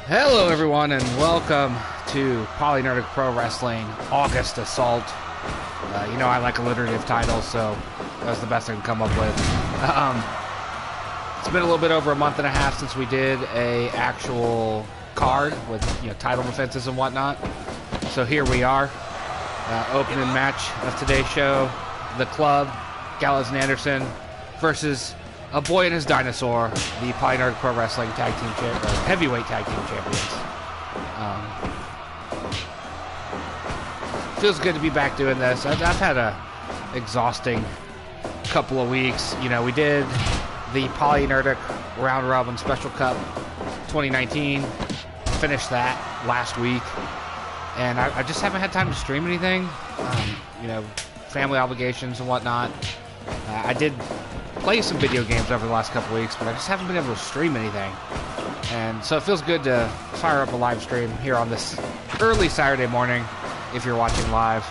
Hello everyone and welcome to PolyNerdic ProWrestling August Assault. You know I like alliterative titles, so that was the best I could come up with. It's been a little bit over a month and a half since we did a actual card with title defenses and whatnot. So here we are, opening match of today's show. The Club, Gallows and Anderson versus a boy and his dinosaur, the PolyNerdic ProWrestling Heavyweight Tag Team Champions. Feels good to be back doing this. I've had a exhausting couple of weeks. You know, we did the PolyNerdic Round Robin Special Cup 2019. Finished that last week. And I just haven't had time to stream anything. Family obligations and whatnot. I did play some video games over the last couple weeks, but I just haven't been able to stream anything. And so it feels good to fire up a live stream here on this early Saturday morning if you're watching live.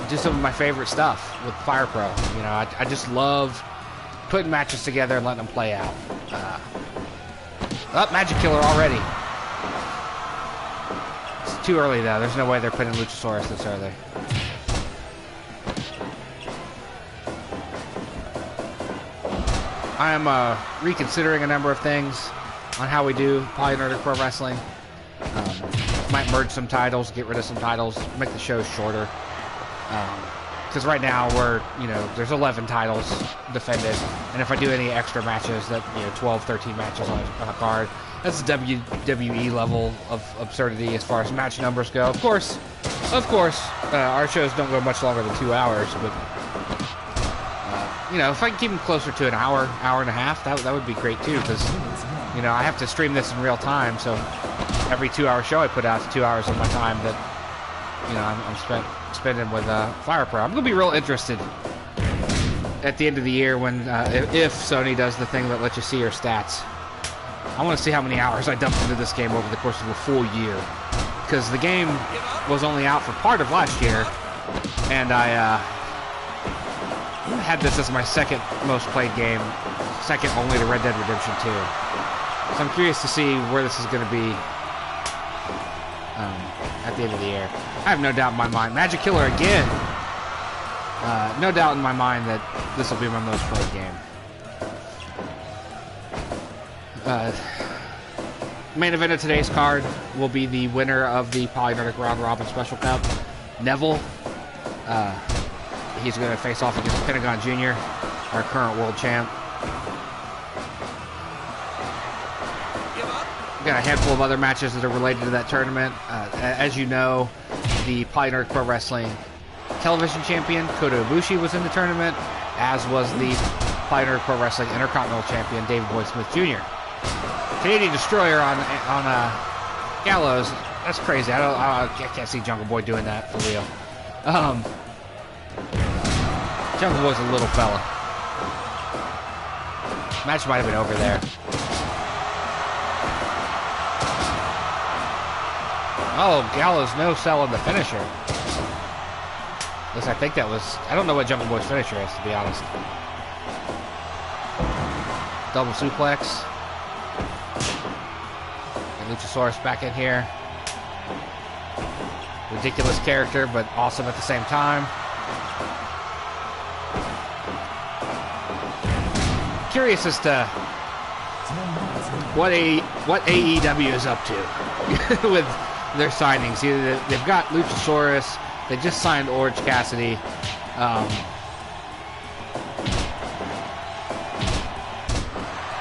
Do some of my favorite stuff with Fire Pro. You know, I just love putting matches together and letting them play out. Magic Killer already. It's too early though. There's no way they're putting Luchasaurus this early. I am reconsidering a number of things on how we do PolyNerdic Pro Wrestling. Might merge some titles, get rid of some titles, make the show shorter. Because right now there's 11 titles defended, and if I do any extra matches, that 12, 13 matches on a card, that's a WWE level of absurdity as far as match numbers go. Of course, our shows don't go much longer than 2 hours, but. If I can keep them closer to an hour and a half, that would be great too, because, I have to stream this in real time, so every 2-hour show I put out is 2 hours of my time that, I'm spending with Fire Pro. I'm going to be real interested at the end of the year when, if Sony does the thing that lets you see your stats. I want to see how many hours I dumped into this game over the course of a full year, because the game was only out for part of last year, and I, had this as my second most played game, second only to Red Dead Redemption 2. So I'm curious to see where this is going to be at the end of the year. I have no doubt in my mind. Magic Killer again. No doubt in my mind that this will be my most played game. Main event of today's card will be the winner of the PolyNerdic Round Robin Special Cup, Neville. He's going to face off against Pentagon Jr., our current world champ. We've got a handful of other matches that are related to that tournament. As you know, the PolyNerdic Pro Wrestling television champion, Kota Ibushi, was in the tournament, as was the PolyNerdic Pro Wrestling Intercontinental champion, Davey Smith Jr. Canadian Destroyer on Gallows. That's crazy. I can't see Jungle Boy doing that for real. Jungle Boy's a little fella. Match might have been over there. Oh, Gallows no selling the finisher. At least I think that was... I don't know what Jungle Boy's finisher is, to be honest. Double suplex. And Luchasaurus back in here. Ridiculous character, but awesome at the same time. Curious as to what AEW is up to with their signings. They've got Luchasaurus. They just signed Orange Cassidy.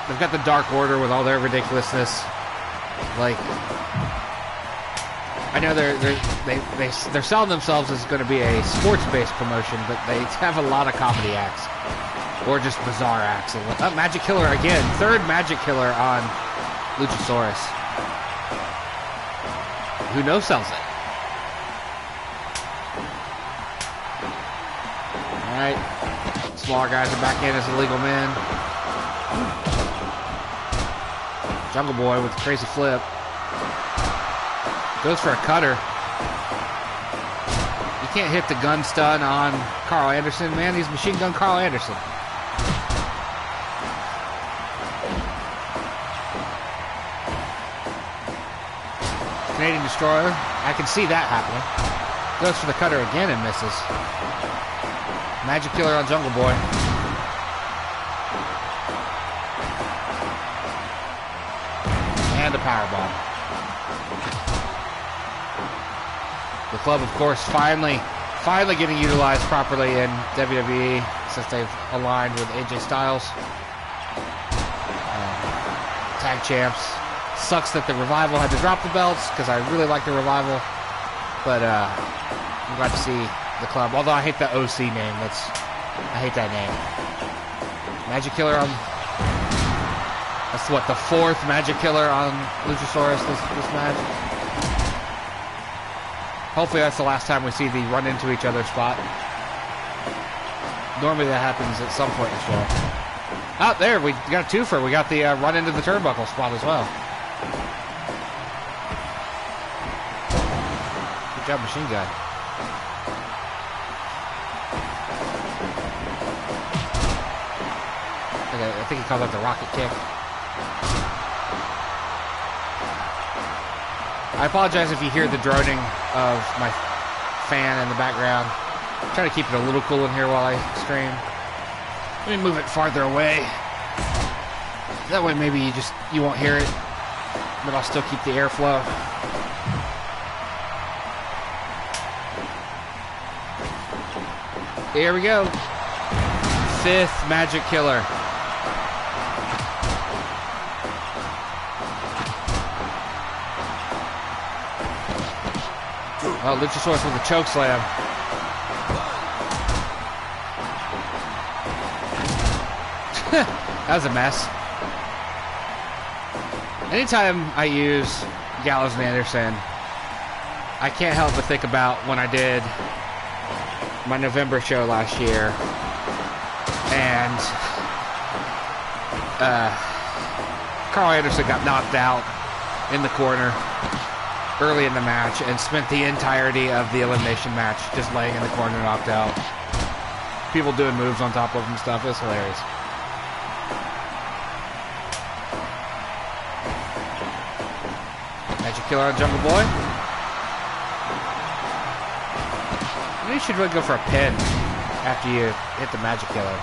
They've got the Dark Order with all their ridiculousness. Like, I know they're selling themselves as going to be a sports-based promotion, but they have a lot of comedy acts. Or just bizarre acts. Magic Killer again. Third Magic Killer on Luchasaurus. Who no-sells it? Alright. Smaller guys are back in as illegal men. Jungle Boy with a crazy flip. Goes for a cutter. You can't hit the gun stun on Karl Anderson, man. He's Machine Gun Karl Anderson. Canadian Destroyer. I can see that happening. Goes for the cutter again and misses. Magic Killer on Jungle Boy. And a powerbomb. The club, of course, finally getting utilized properly in WWE since they've aligned with AJ Styles. Tag champs. Sucks that the Revival had to drop the belts because I really like the Revival. But I'm glad to see the club. Although I hate the OC name. I hate that name. Magic Killer on... That's what, the 4th Magic Killer on Luchasaurus this match? Hopefully that's the last time we see the run into each other spot. Normally that happens at some point in the show. Oh, there, we got a twofer. We got the run into the turnbuckle spot as well. Good job, Machine Gun. Okay, I think he called that the rocket kick. I apologize if you hear the droning of my fan in the background. I'm trying to keep it a little cool in here while I stream. Let me move it farther away. That way maybe you won't hear it, but I'll still keep the airflow. Here we go. 5th Magic Killer. Oh, Luchasaurus with a choke slam. That was a mess. Anytime I use Gallows and Anderson, I can't help but think about when I did my November show last year, and Karl Anderson got knocked out in the corner early in the match and spent the entirety of the elimination match just laying in the corner knocked out. People doing moves on top of him and stuff. It was hilarious. Magic Killer on Jungle Boy. You should really go for a pin after you hit the Magic Killer.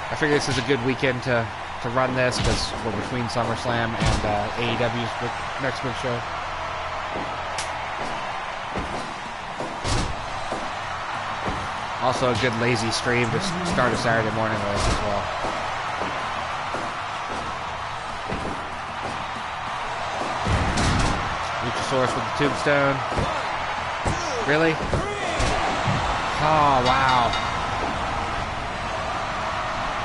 I figure this is a good weekend to run this because we're between SummerSlam and AEW's next big show. Also a good lazy stream to start a Saturday morning with as well. Luchasaurus with the tombstone. Really? Oh, wow.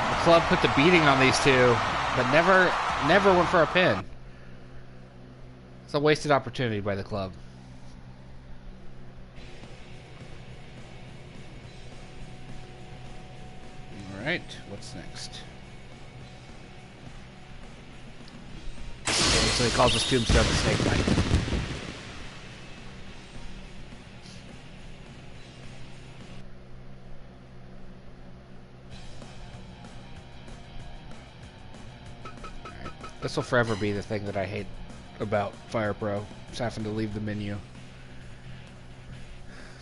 The club put the beating on these two, but never went for a pin. It's a wasted opportunity by the club. Alright, what's next? Okay, so he calls this tombstone the Snake Bite. This will forever be the thing that I hate about Fire Pro. Just having to leave the menu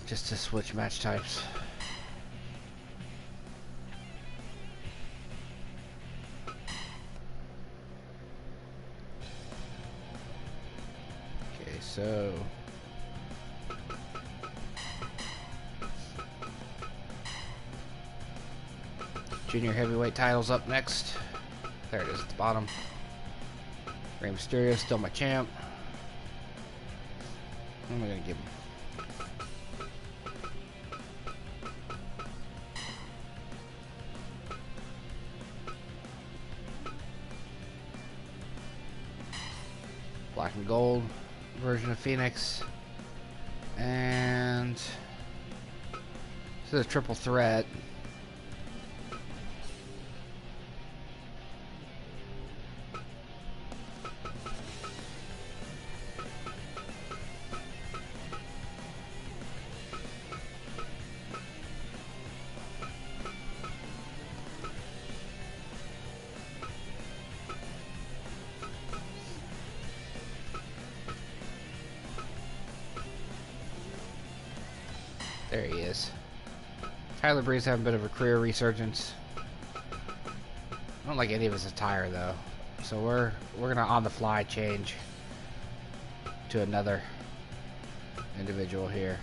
just to switch match types. Okay, so junior heavyweight titles up next. There it is at the bottom. Rey Mysterio still my champ. What am I gonna give him? Black and gold version of Fenix. And this is a triple threat. There he is. Tyler Breeze having a bit of a career resurgence. I don't like any of his attire though, so we're gonna on the fly change to another individual here.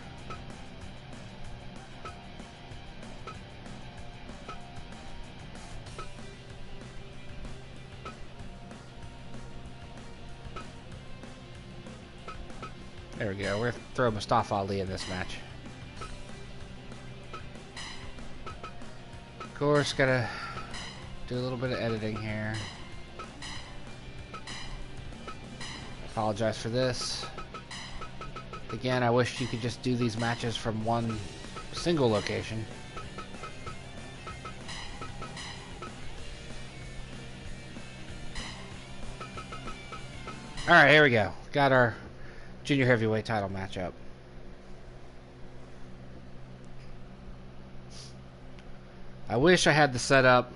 There we go. We're gonna throw Mustafa Ali in this match. Of course, gotta do a little bit of editing here. Apologize for this. Again, I wish you could just do these matches from one single location. Alright, here we go. Got our junior heavyweight title matchup. I wish I had the setup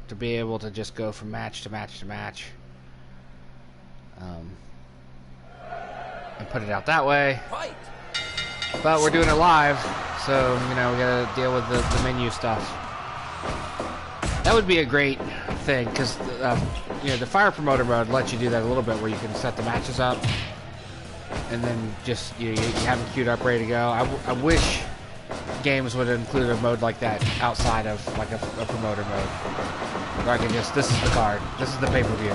to be able to just go from match to match to match. And put it out that way. But we're doing it live, so, you know, we gotta deal with the menu stuff. That would be a great thing, because, you know, the Fire Promoter mode lets you do that a little bit, where you can set the matches up, and then just, you have them queued up, ready to go. I wish games would include a mode like that outside of, like, a promoter mode. Where I can just, this is the card, this is the pay-per-view.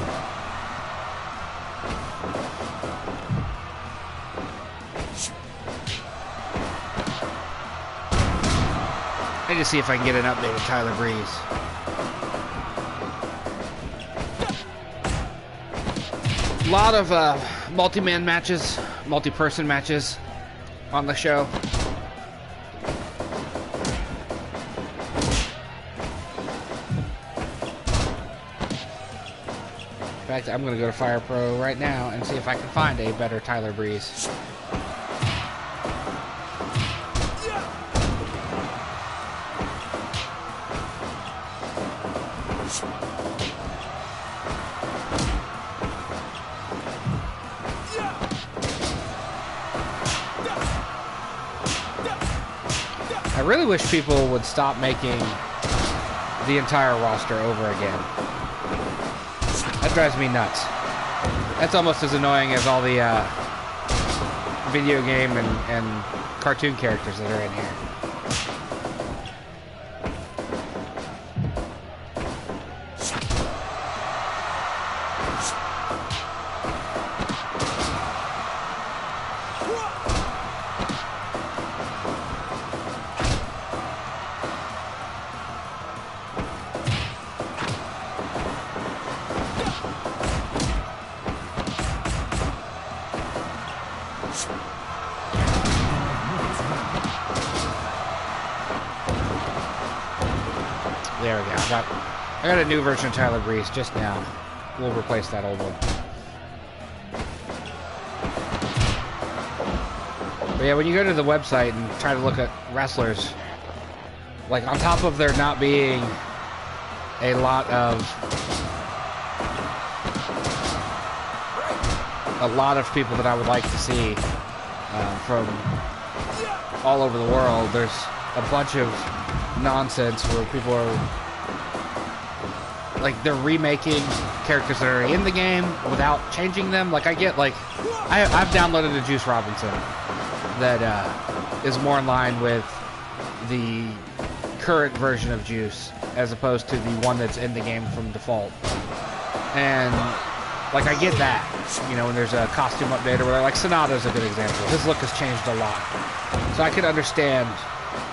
I need to see if I can get an update of Tyler Breeze. A lot of multi-man matches, multi-person matches on the show. In fact, I'm going to go to Fire Pro right now and see if I can find a better Tyler Breeze. I really wish people would stop making the entire roster over again. That drives me nuts. That's almost as annoying as all the video game and cartoon characters that are in here. There we go. I got a new version of Tyler Breeze just now. We'll replace that old one. But yeah, when you go to the website and try to look at wrestlers, like, on top of there not being a lot of people that I would like to see from all over the world, there's a bunch of nonsense where people are, like, they're remaking characters that are in the game without changing them. Like, I get, like, I've downloaded a Juice Robinson that is more in line with the current version of Juice as opposed to the one that's in the game from default. And, like, I get that, you know, when there's a costume update or whatever. Like, Sonata's a good example. His look has changed a lot. So I could understand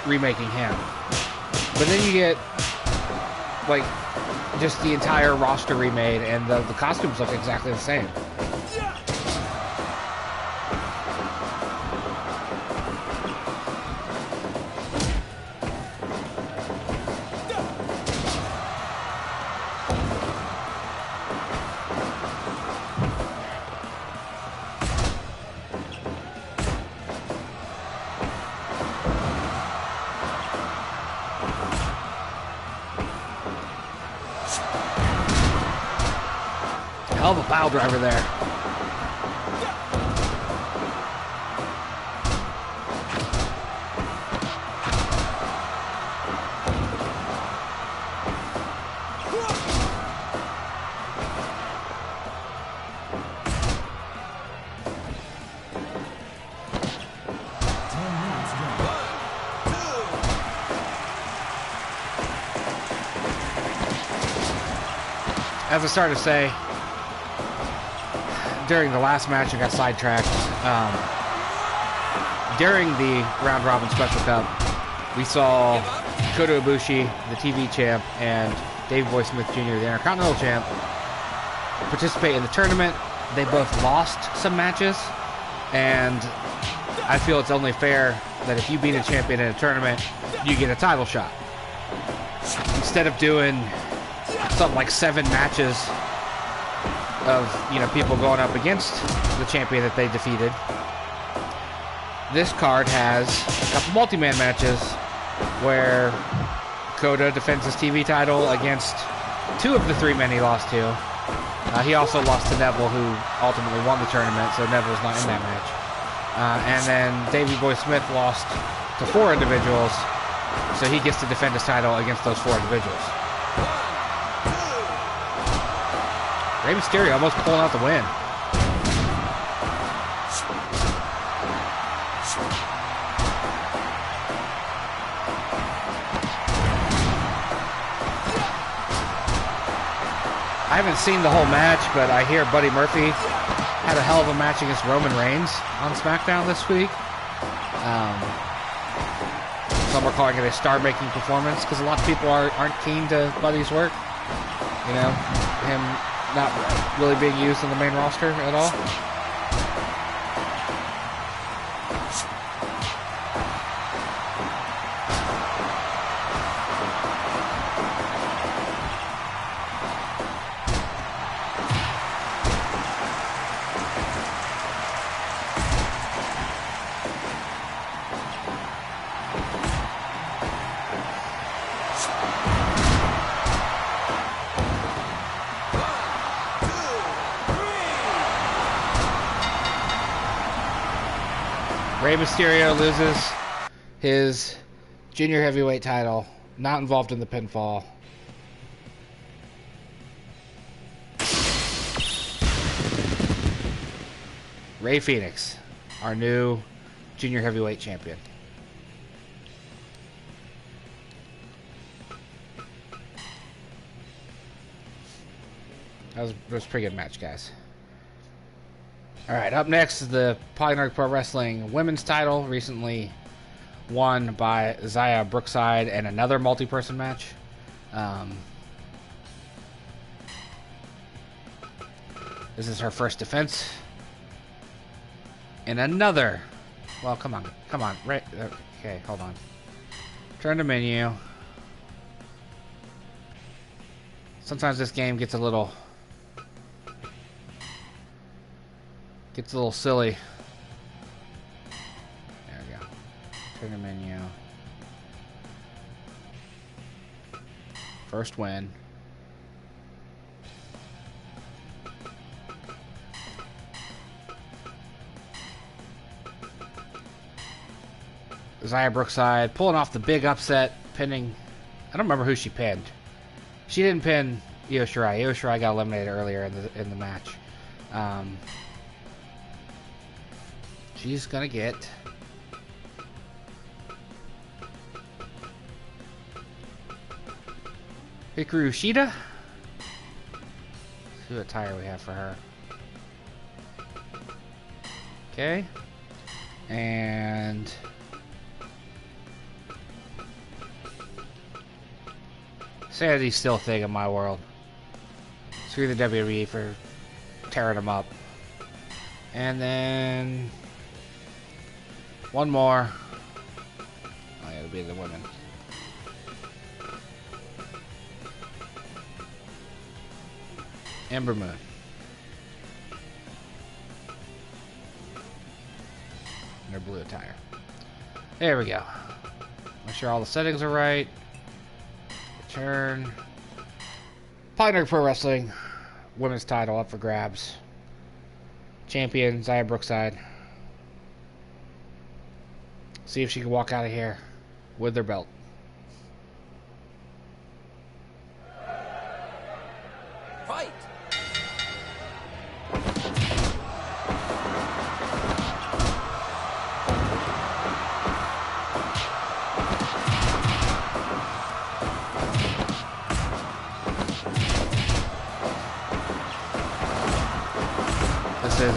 remaking him. But then you get, like, just the entire roster remade, and the costumes look exactly the same. Hell of a pile driver there. as I started to say, during the last match, I got sidetracked. During the Round Robin Special Cup, we saw Kota Ibushi, the TV champ, and Davey Boy Smith Jr., the Intercontinental champ, participate in the tournament. They both lost some matches, and I feel it's only fair that if you beat a champion in a tournament, you get a title shot. Instead of doing something like 7 matches of, you know, people going up against the champion that they defeated, this card has a couple multi-man matches where Kota defends his TV title against 2 of the 3 men he lost to. He also lost to Neville, who ultimately won the tournament, so Neville's not in that match. And then Davey Boy Smith lost to 4 individuals, so he gets to defend his title against those 4 individuals. Rey Mysterio almost pulling out the win. I haven't seen the whole match, but I hear Buddy Murphy had a hell of a match against Roman Reigns on SmackDown this week. Some are calling it a star-making performance because a lot of people aren't keen to Buddy's work. You know, him not really being used in the main roster at all. Rey Mysterio loses his junior heavyweight title, not involved in the pinfall. Rey Fenix, our new junior heavyweight champion. That was a pretty good match, guys. Alright, up next is the PolyNerdic Pro Wrestling women's title, recently won by Zaya Brookside and another multi-person match. This is her first defense. And another... Well, come on. Right, okay, hold on. Turn to menu. Sometimes this game gets a little silly. There we go. Turn to menu. First win. Zaya Brookside pulling off the big upset, pinning... I don't remember who she pinned. She didn't pin Io Shirai. Io Shirai got eliminated earlier in the match. She's gonna get Hikaru Shida. See what attire we have for her. Okay. And Sanity's still a thing in my world. Screw the WWE for tearing them up. And then one more. Oh, yeah, it'll be the women. Ember Moon. And her blue attire. There we go. Make sure all the settings are right. Return. PolyNerdic Pro Wrestling women's title up for grabs. Champion Zaya Brookside. See if she can walk out of here with their belt. Fight!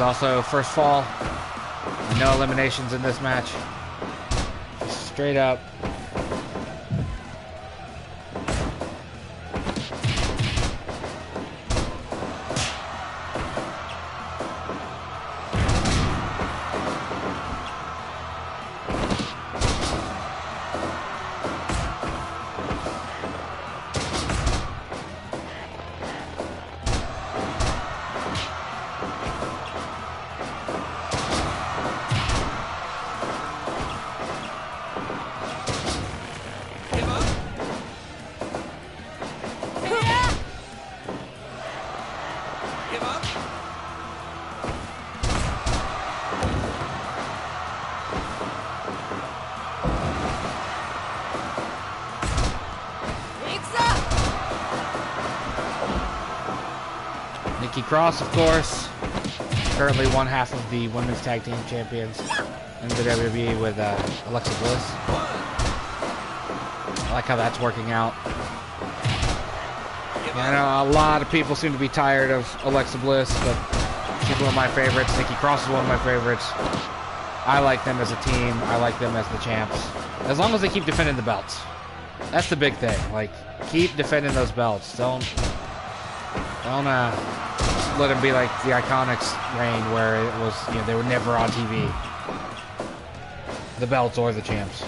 also first fall. No eliminations in this match. Just straight up. Nikki Cross, of course, currently one half of the Women's Tag Team Champions in the WWE with Alexa Bliss. I like how that's working out. I know a lot of people seem to be tired of Alexa Bliss, but she's one of my favorites. Nikki Cross is one of my favorites. I like them as a team. I like them as the champs. As long as they keep defending the belts. That's the big thing. Like, keep defending those belts. Don't let them be like the Iconics reign where it was, you know, they were never on TV. The belts or the champs.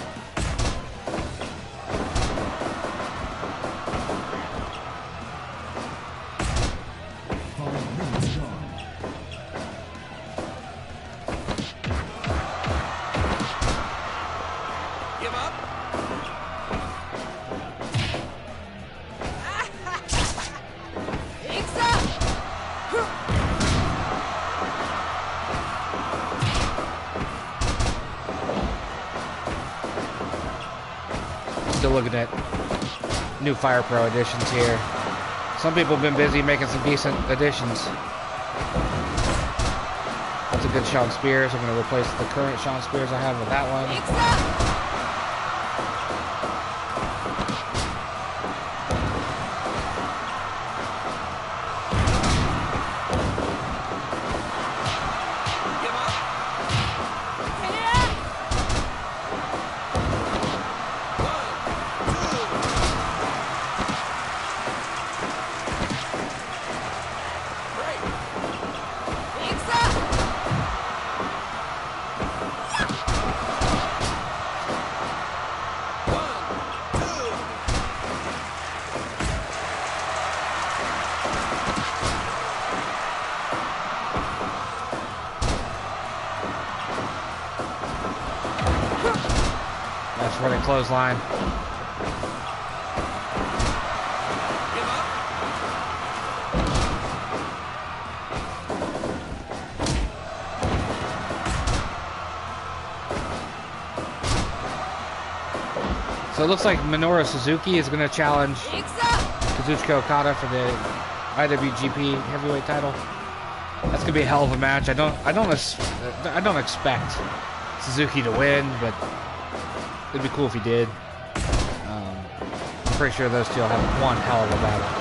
Still looking at new Fire Pro additions here. Some people have been busy making some decent additions. That's a good Sean Spears. I'm going to replace the current Sean Spears I have with that one. Running clothesline. So it looks like Minoru Suzuki is going to challenge Kazuchika Okada for the IWGP Heavyweight title. That's going to be a hell of a match. I don't expect Suzuki to win, but it'd be cool if he did. I'm pretty sure those two will have one hell of a battle.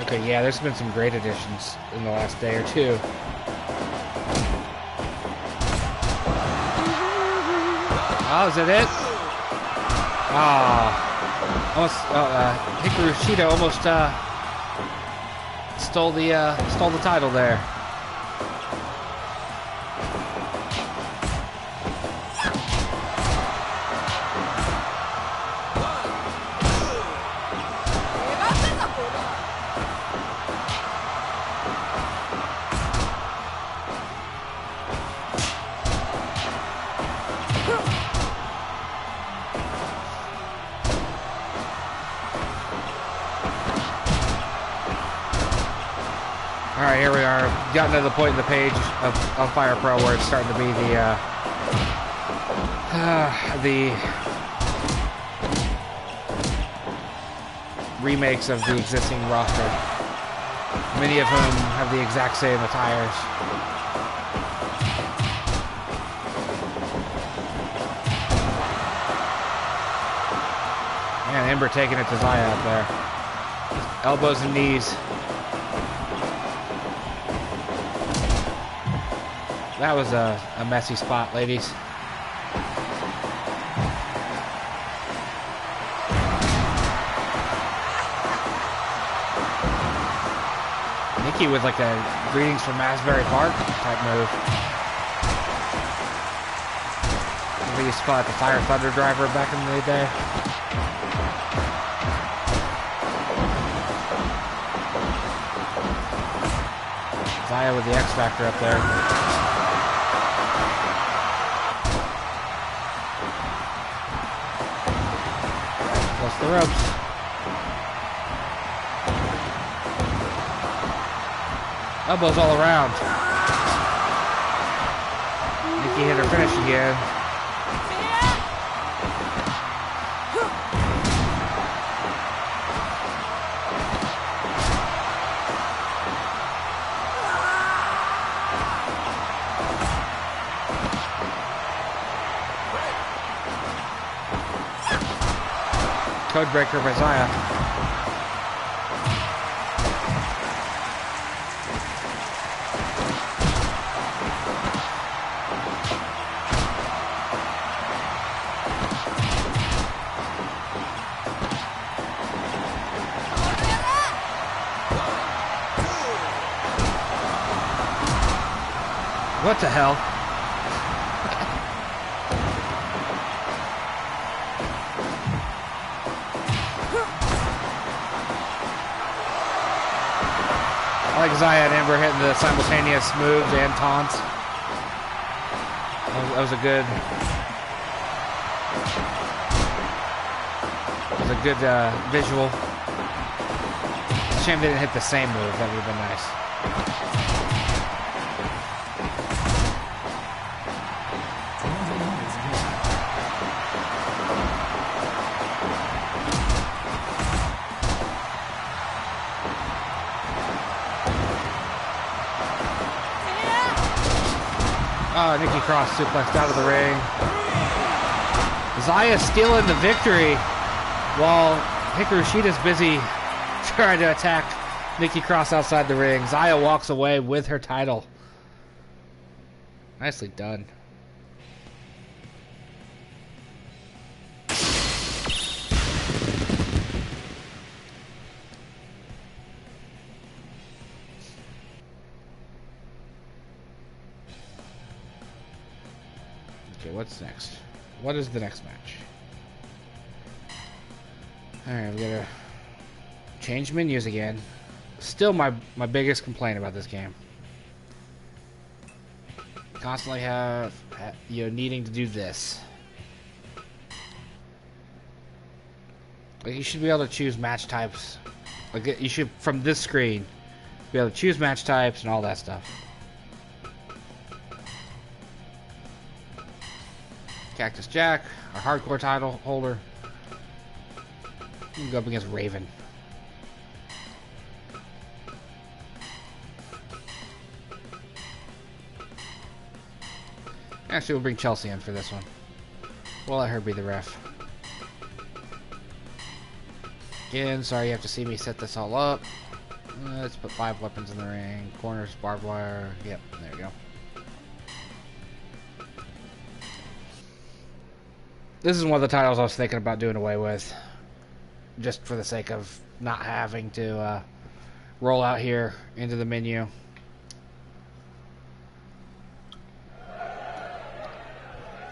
Okay, yeah, there's been some great additions in the last day or two. Oh, is that it? Hikaru Shida almost stole the title there. All right, here we are. Gotten to the point in the page of Fire Pro where it's starting to be the remakes of the existing roster, many of whom have the exact same attires. Man, Ember taking it to Zaya up there. Elbows and knees. That was a messy spot, ladies. Nikki with like a greetings from Asbury Park type move. I think he spot the Fire Thunder driver back in the day. Zaya with the X Factor up there. Close the ropes. Elbows all around. Nikki hit her finish again. Codebreaker by Zaya. What the hell? I like Zaya and Ember hitting the simultaneous moves and taunts. That was a good visual. It's a shame they didn't hit the same move. That would have been nice. Oh, Nikki Cross suplexed out of the ring. Zaya stealing the victory while Hikaru Shida's busy trying to attack Nikki Cross outside the ring. Zaya walks away with her title. Nicely done. Okay, what's next? What is the next match? Alright, we gotta change menus again. Still my biggest complaint about this game. Constantly have, needing to do this. Like, you should be able to choose match types. Like, you should, from this screen, be able to choose match types and all that stuff. Cactus Jack, our hardcore title holder. You can go up against Raven. Actually, we'll bring Chelsea in for this one. We'll let her be the ref. Again, sorry you have to see me set this all up. Let's put 5 weapons in the ring. Corners, barbed wire. Yep, there we go. This is one of the titles I was thinking about doing away with. Just for the sake of not having to roll out here into the menu.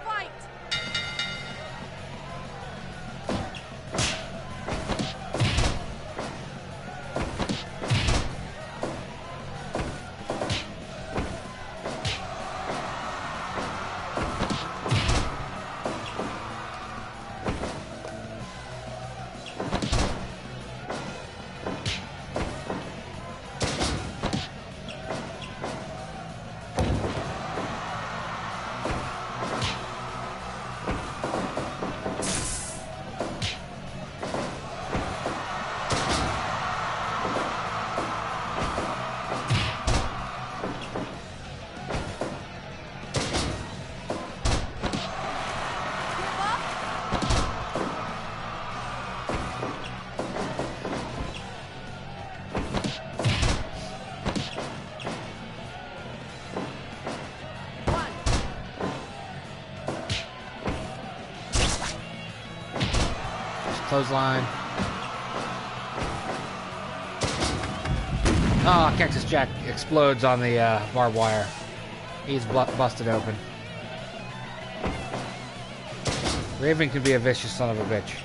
Fight! Clothesline. Oh, Cactus Jack explodes on the barbed wire. He's busted open. Raven can be a vicious son of a bitch.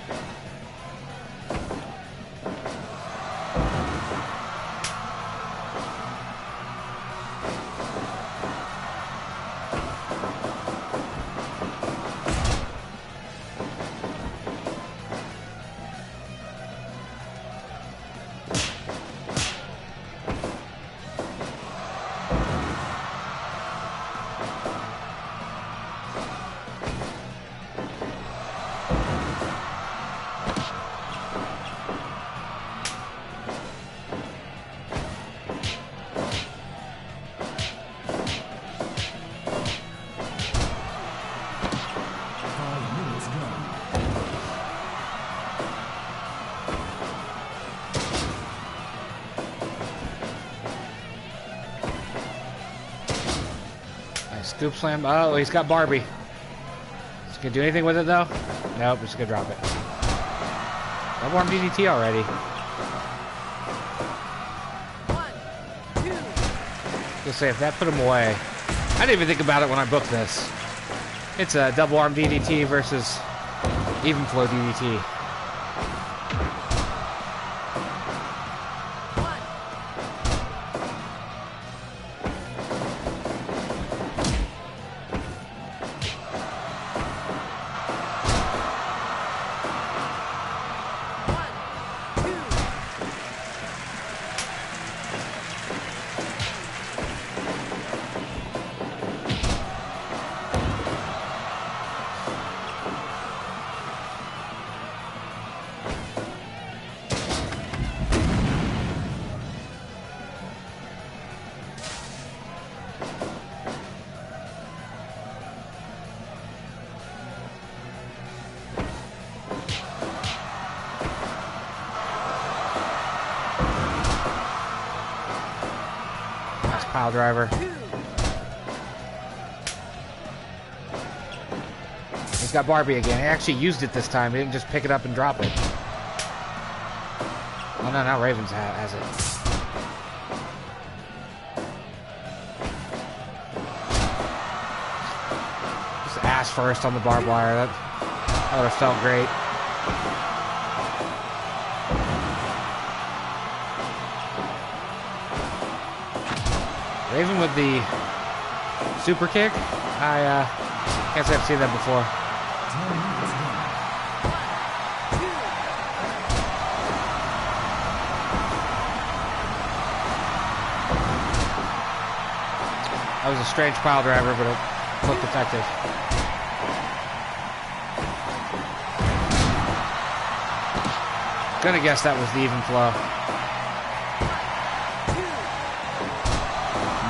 Scoop slam. Oh, he's got Barbie. Is he gonna do anything with it though? Nope, just gonna drop it. Double arm DDT already. 1, 2. Just say if that put him away. I didn't even think about it when I booked this. It's a double arm DDT versus even flow DDT. Pile driver. He's got Barbie again. He actually used it this time. He didn't just pick it up and drop it. Oh no, now Ravens has it. Just ass first on the barbed wire. That would have felt great. Raven with the super kick. I can't say I've seen that before. That was a strange pile driver, but it looked effective. Gonna guess that was the even flow.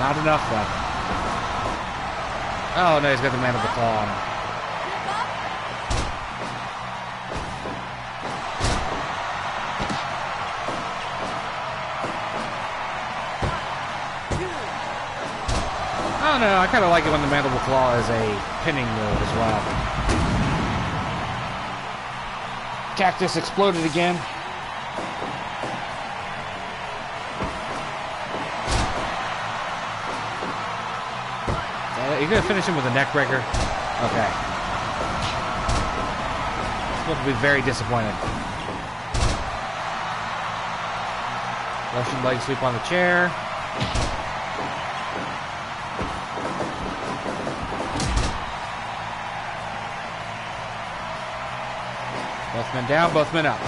Not enough, though. Oh, no, he's got the mandible claw on him. Oh, no, I kind of like it when the mandible claw is a pinning move as well. Cactus exploded again. You're going to finish him with a neck breaker? Okay. Supposed to be very disappointed. Russian leg sweep on the chair. Both men down, both men up.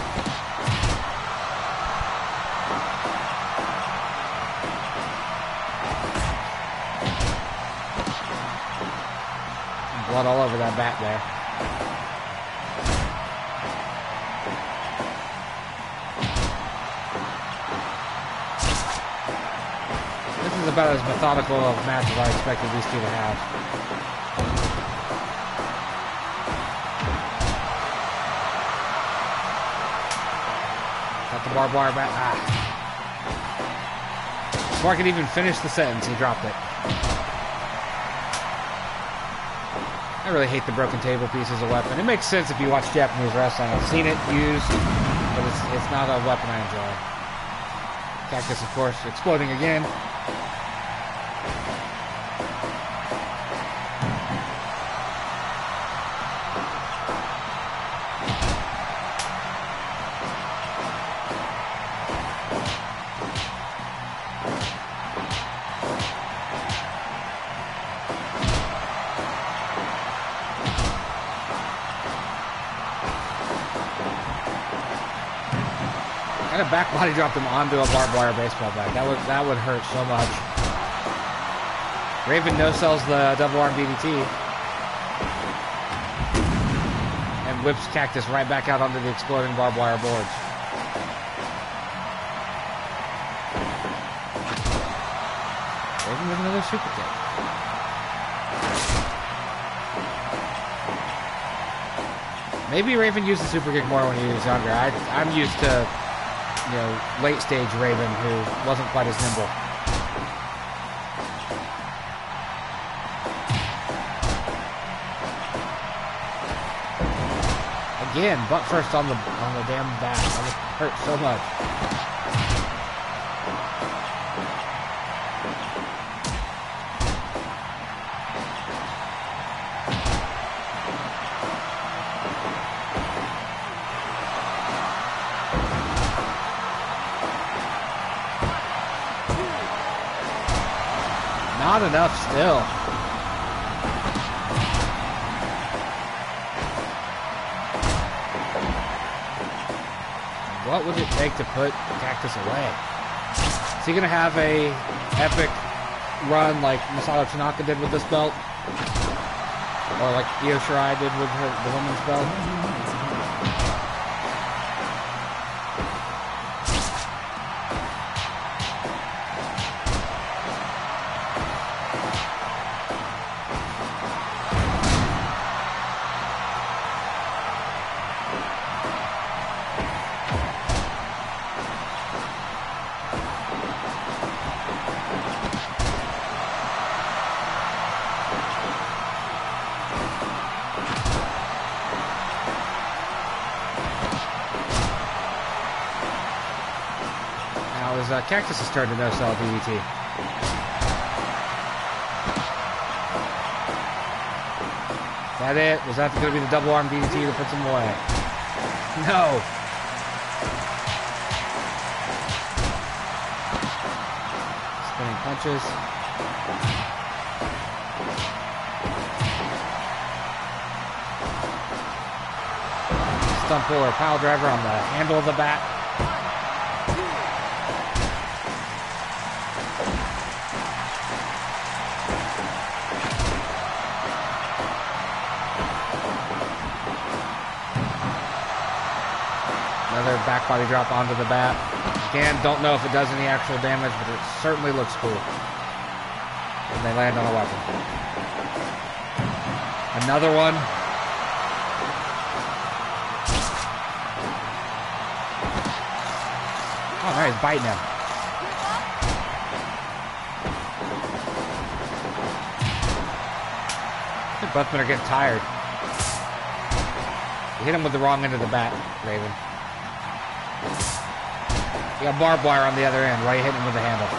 Blood all over that bat there. This is about as methodical of a match as I expected these two to have. Got the barbed wire bat. Before I could even finish the sentence, he dropped it. I really hate the broken table piece as a weapon. It makes sense if you watch Japanese wrestling. I've seen it used, but it's not a weapon I enjoy. Cactus, of course, exploding again. Back body dropped him onto a barbed wire baseball bat. That would hurt so much. Raven no-sells the double arm DDT. And whips Cactus right back out onto the exploding barbed wire boards. Raven with another super kick. Maybe Raven used the super kick more when he was younger. I'm used to, you know, late stage Raven who wasn't quite as nimble. Again, butt first on the damn bat. That would hurt so much. Not enough still. What would it take to put Cactus away? Is he going to have a epic run like Masato Tanaka did with this belt? Or like Io Shirai did with the women's belt? Cactus is starting to no-sell DDT. Is that it? Was that going to be the double arm DDT that puts him away? No! Spinning punches. Stump puller pile driver on the handle of the bat. Back body drop onto the bat. Again, don't know if it does any actual damage, but it certainly looks cool. And they land on a weapon. Another one. Oh, now he's biting him. I think both men are getting tired. You hit him with the wrong end of the bat, Raven. You got barbed wire on the other end. Why are you hitting him with the handle?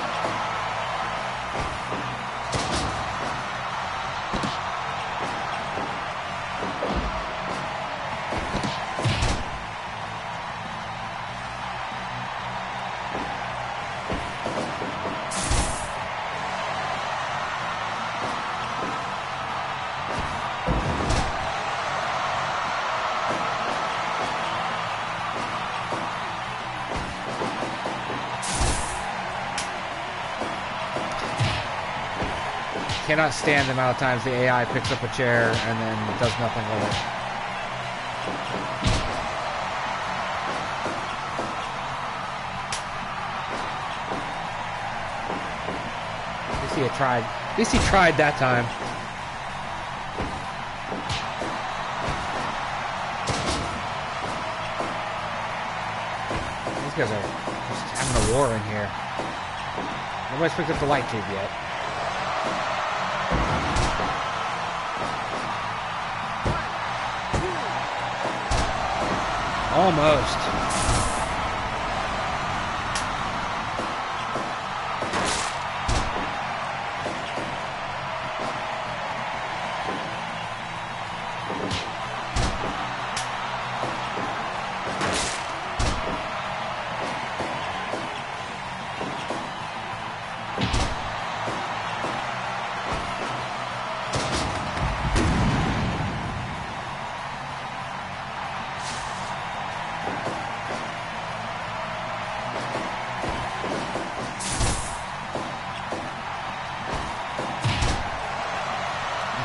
Cannot stand the amount of times the AI picks up a chair and then does nothing with it. At least he tried. At least he tried that time. These guys are just having a war in here. Nobody's picked up the light tube yet. Almost.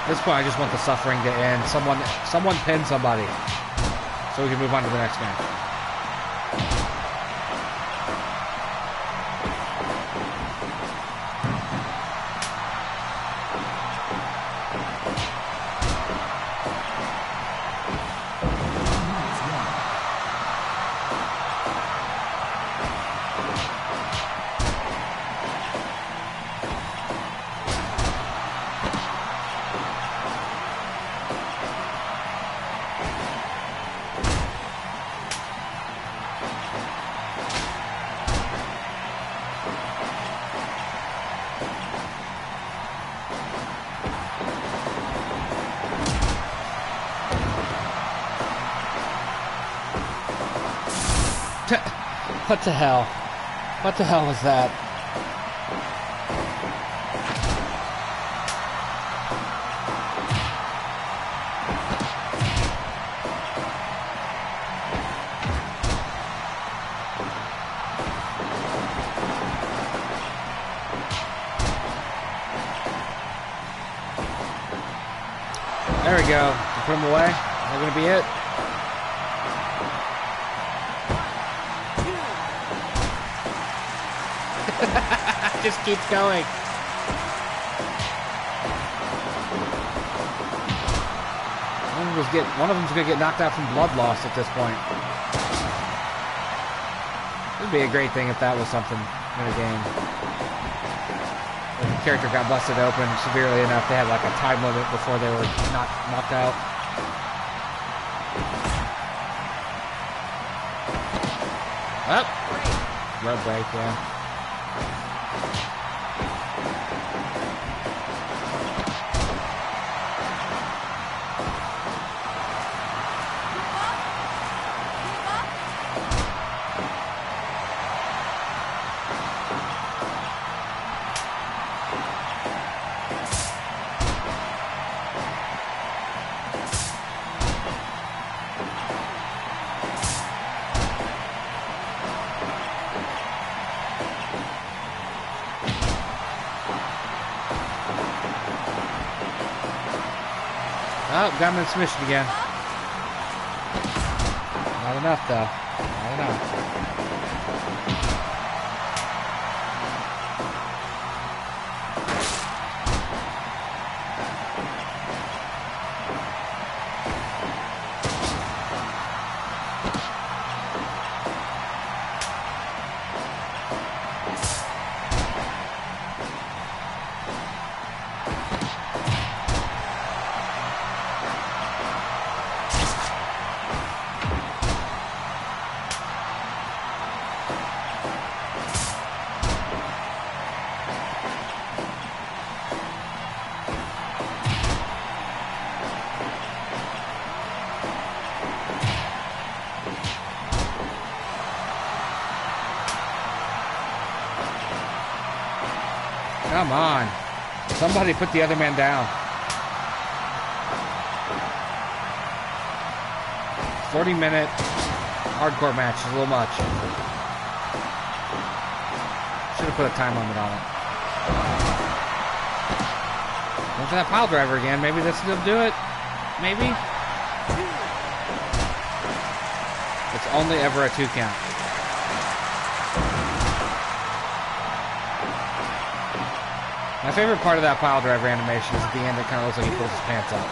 At this point, I just want the suffering to end. Someone pin somebody, so we can move on to the next match. What the hell? What the hell was that? There we go. Put him away. That's gonna be it. Just keeps going. One of them's gonna get knocked out from blood loss at this point. It would be a great thing if that was something in a game. If the character got busted open severely enough, they had like a time limit before they were knocked out. Oh, road break, yeah. Oh, got him in submission again. Not enough, though. Not enough. Come on. Somebody put the other man down. 40-minute hardcore match is a little much. Should have put a time limit on it. Going for that pile driver again. Maybe this will do it. Maybe. It's only ever a 2 count. My favorite part of that pile driver animation is at the end it kind of looks like he pulls his pants up.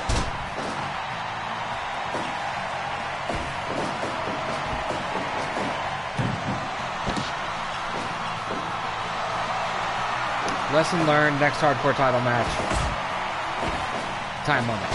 Lesson learned, next hardcore title match. Time limit.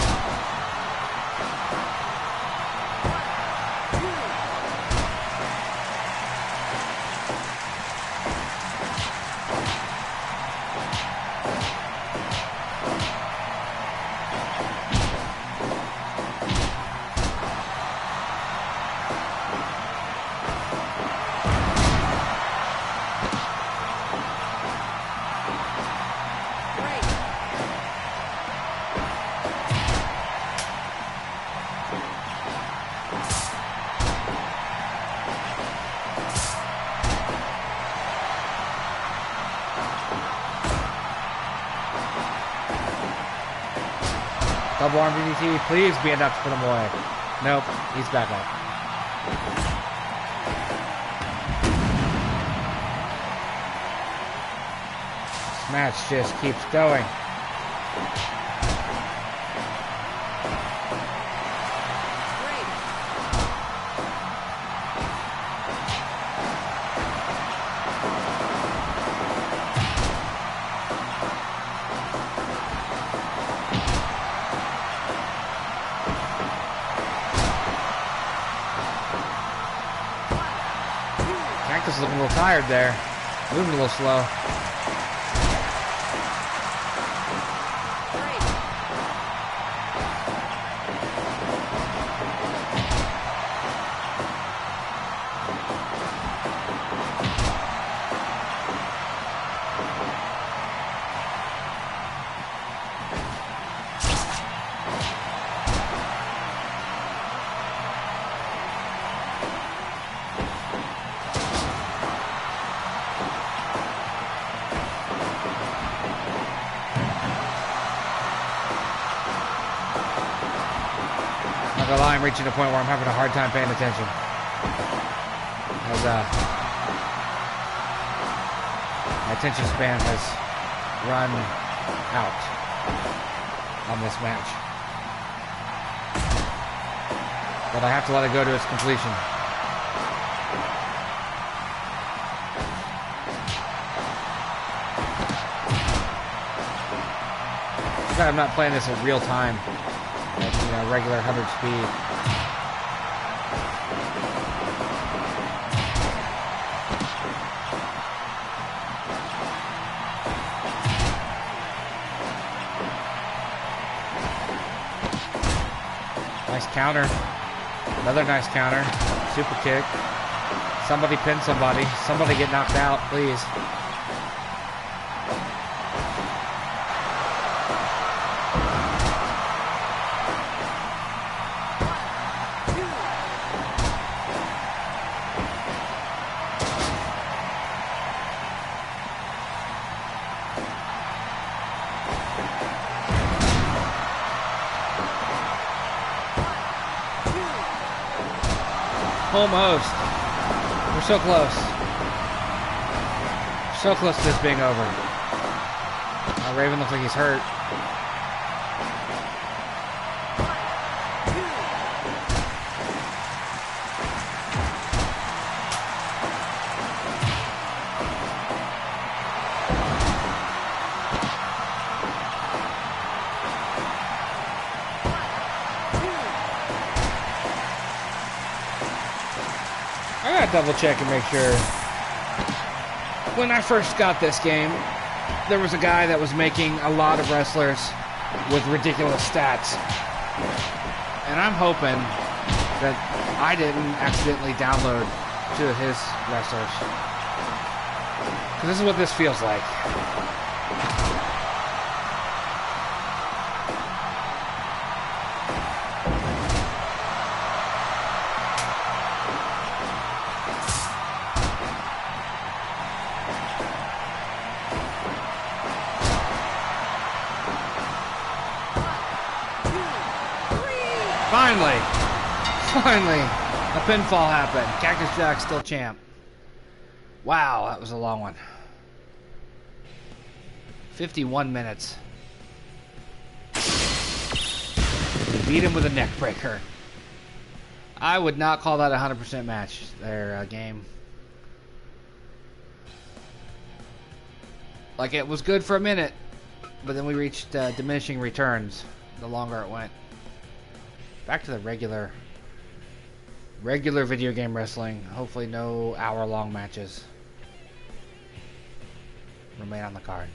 Double arm DDT. Please be enough to put him away. Nope. He's back up. This match just keeps going. Looking a little tired there. Moving a little slow. I'm reaching a point where I'm having a hard time paying attention. As my attention span has run out on this match. But I have to let it go to its completion. Too bad I'm not playing this at real time. At regular 100 speed. Nice counter. Another nice counter. Super kick. Somebody pin somebody. Somebody get knocked out, please. Almost. We're so close. So close to this being over. Raven looks like he's hurt. Double check and make sure. When I first got this game, there was a guy that was making a lot of wrestlers with ridiculous stats. And I'm hoping that I didn't accidentally download two of his wrestlers. Because this is what this feels like. Finally, a pinfall happened. Cactus Jack still champ. Wow, that was a long one. 51 minutes. We beat him with a neck breaker. I would not call that a 100% match there, game. Like, it was good for a minute, but then we reached diminishing returns the longer it went. Back to the regular video game wrestling. Hopefully no hour-long matches remain on the card.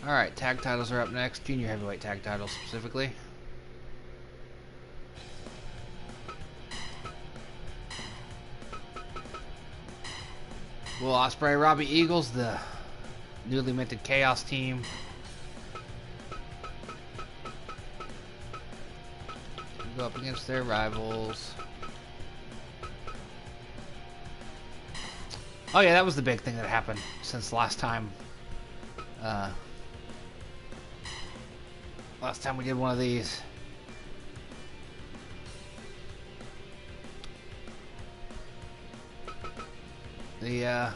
Alright, tag titles are up next. Junior heavyweight tag titles specifically. Will Ospreay, Robbie Eagles, the newly minted Chaos team. Go up against their rivals. Oh yeah, that was the big thing that happened since last time Last time we did one of these. The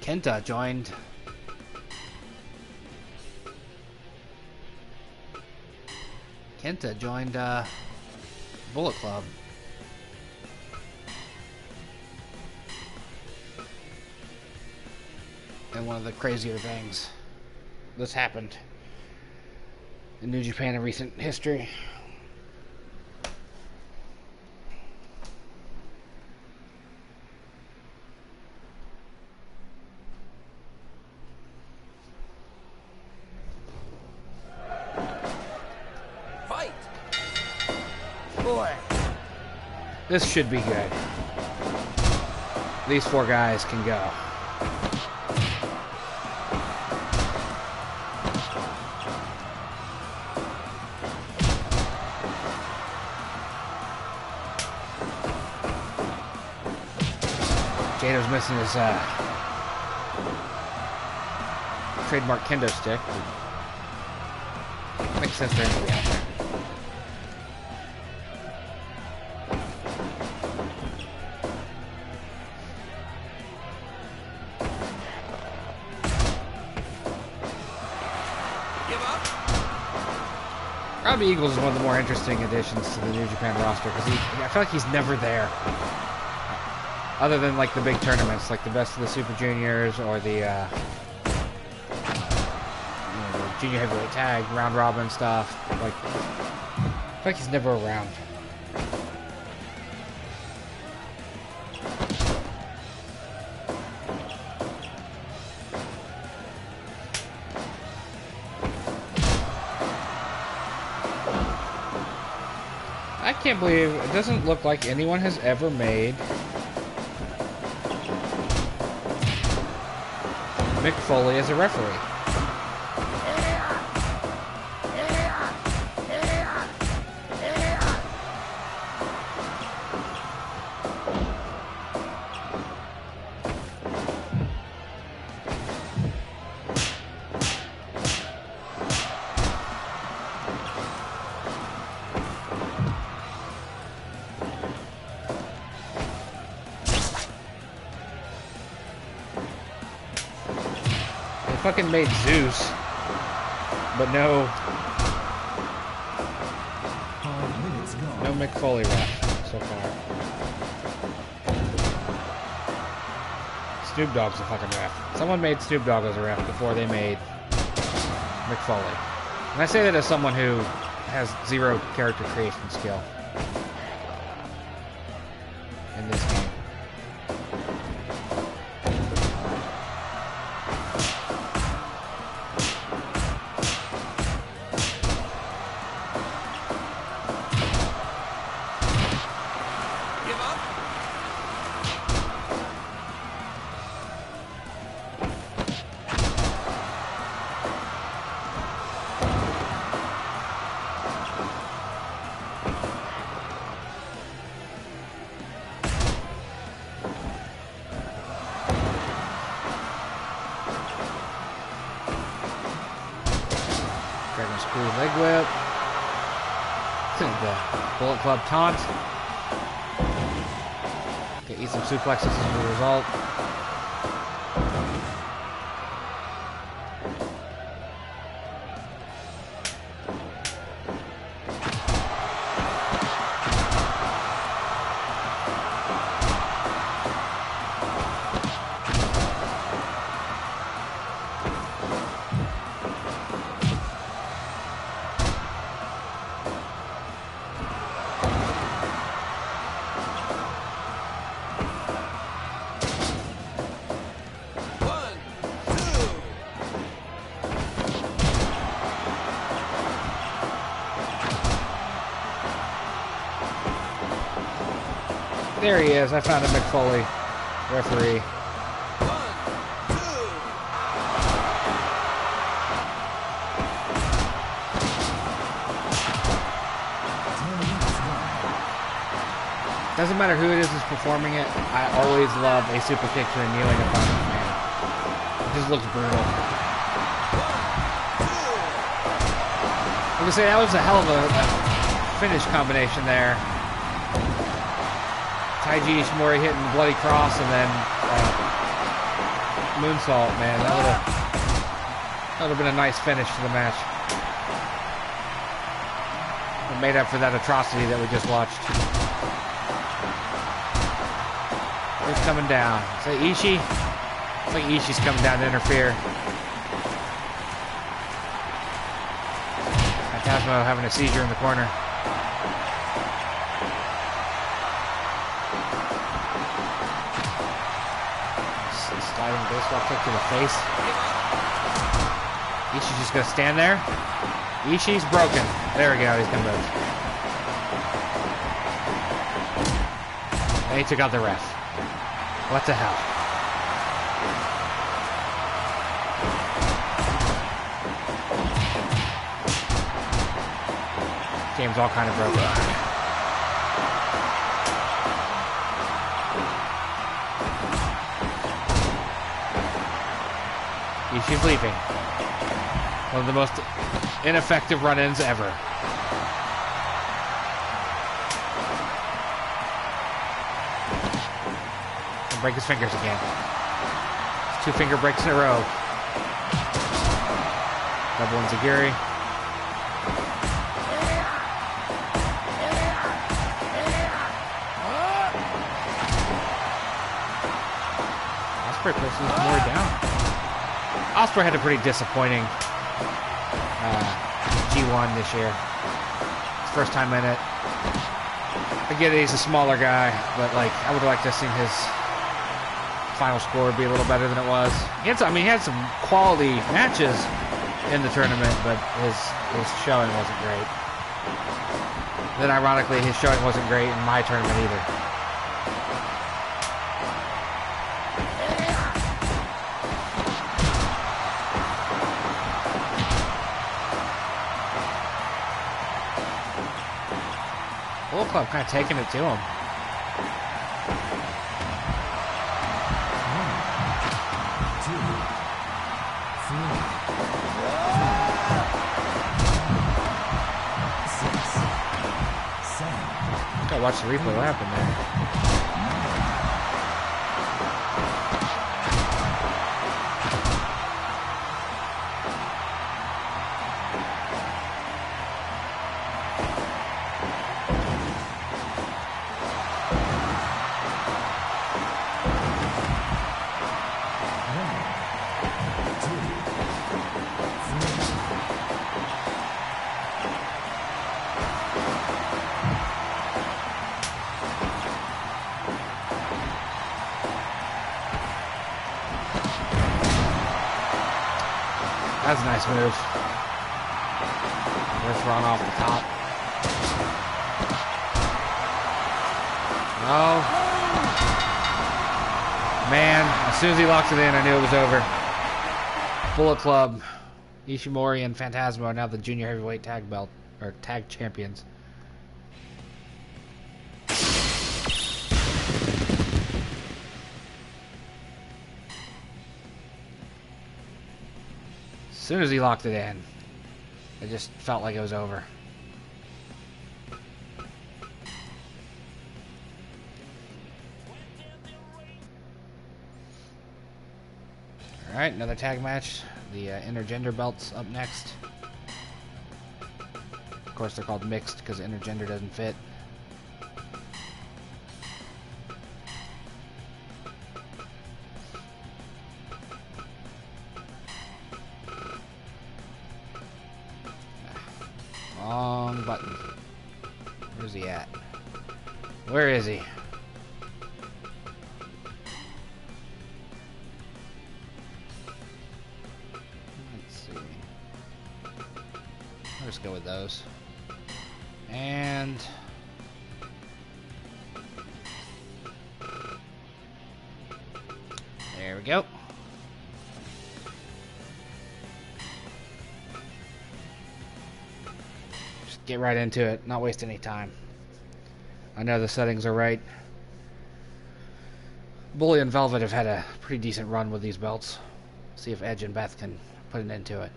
Kenta joined Bullet Club. And one of the crazier things that's happened in New Japan in recent history. Fight! Boy. This should be good. These four guys can go. Jato's missing his trademark kendo stick. Makes sense for him to be out there. Robbie Eagles is one of the more interesting additions to the New Japan roster because I feel like he's never there. Other than like the big tournaments, like the Best of the Super Juniors or the, the Junior Heavyweight Tag, round robin stuff. Like, I feel like he's never around. I can't believe it doesn't look like anyone has ever made Mick Foley as a referee. Fucking made Zeus, but no Mick Foley ref so far. Snoop Dogg's a fucking ref. Someone made Snoop Dogg as a ref before they made Mick Foley. And I say that as someone who has zero character creation skill in this game. Leg whip. The Bullet Club taunt. Okay, eat some suplexes as a result. There he is. I found a Mick Foley referee. Doesn't matter who it is who's performing it. I always love a super kick to a kneeling opponent, man. It just looks brutal. I was gonna say, that was a hell of a finish combination there. Taiji Ishimori hitting the Bloody Cross and then moonsault, man. That would have been a nice finish to the match. It made up for that atrocity that we just watched. Who's coming down? Is that Ishii? It's like Ishii's coming down to interfere. Phantasmo having a seizure in the corner. Sliding baseball kick to the face. Ishii's just gonna stand there. Ishii's broken. There we go, he's gonna move. And he took out the ref. What the hell? Game's all kind of broken. Ishii's leaving. One of the most ineffective run-ins ever. And break his fingers again. 2 finger breaks in a row. Double enziguri. Ospreay pushes more down. Ospreay had a pretty disappointing G1 this year. His first time in it. I get it, he's a smaller guy, but like I would have liked to have seen his final score be a little better than it was. He had some quality matches in the tournament, but his showing wasn't great. Then ironically, his showing wasn't great in my tournament either. Bullet Club kind of taking it to him. Gotta watch the replay. What happened there? That's a nice move. First run off the top. Oh. Man, as soon as he locked it in, I knew it was over. Bullet Club, Ishimori, and Phantasmo are now the junior heavyweight tag belt, or tag champions. As soon as he locked it in, it just felt like it was over. Alright, another tag match. The intergender belts up next. Of course, they're called mixed because intergender doesn't fit. Wrong button. Where's he at? Where is he? Let's see. I'll just go with those. And there we go. Get right into it, not waste any time. I know the settings are right. Bully and Velvet have had a pretty decent run with these belts. See if Edge and Beth can put an end to it.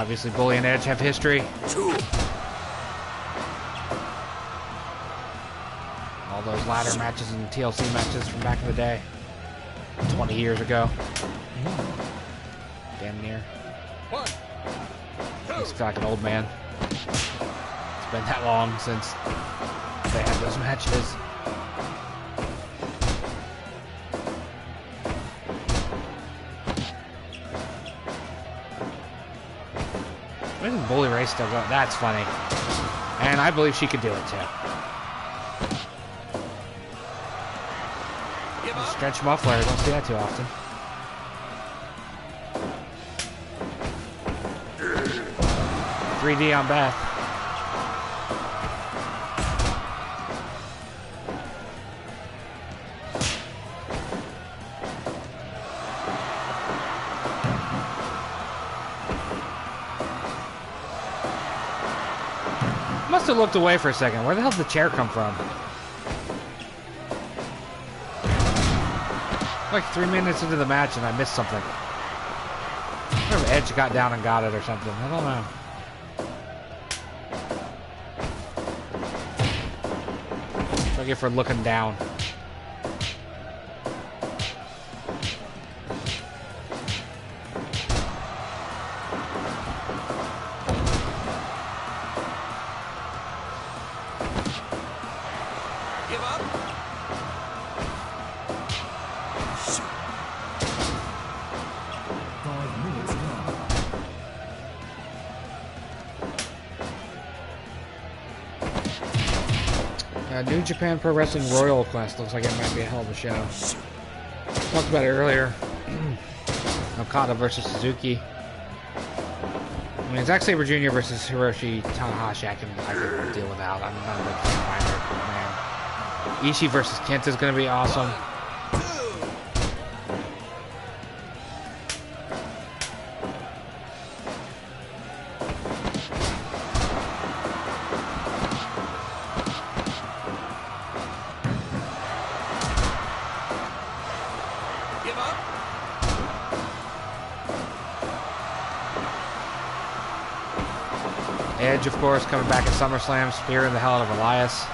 Obviously, Bully and Edge have history. All those ladder matches and TLC matches from back in the day. 20 years ago. Damn near. He's like an old man. It's been that long since they had those matches. Why isn't Bully Ray still going? That's funny. And I believe she could do it too. Stretch muffler, don't see that too often. .3D on Beth. Must have looked away for a second. Where the hell did the chair come from? Like 3 minutes into the match and I missed something. I wonder if Edge got down and got it or something. I don't know. What do I get for looking down? New Japan Pro Wrestling Royal Quest looks like it might be a hell of a show. Talked about it earlier. Kota versus Suzuki. I mean, Zack Sabre Jr. versus Hiroshi Tanahashi. I can deal without. I'm not a big fan of either, man. Ishii versus Kenta is going to be awesome. Edge, of course, coming back at SummerSlam, spearing the hell out of Elias.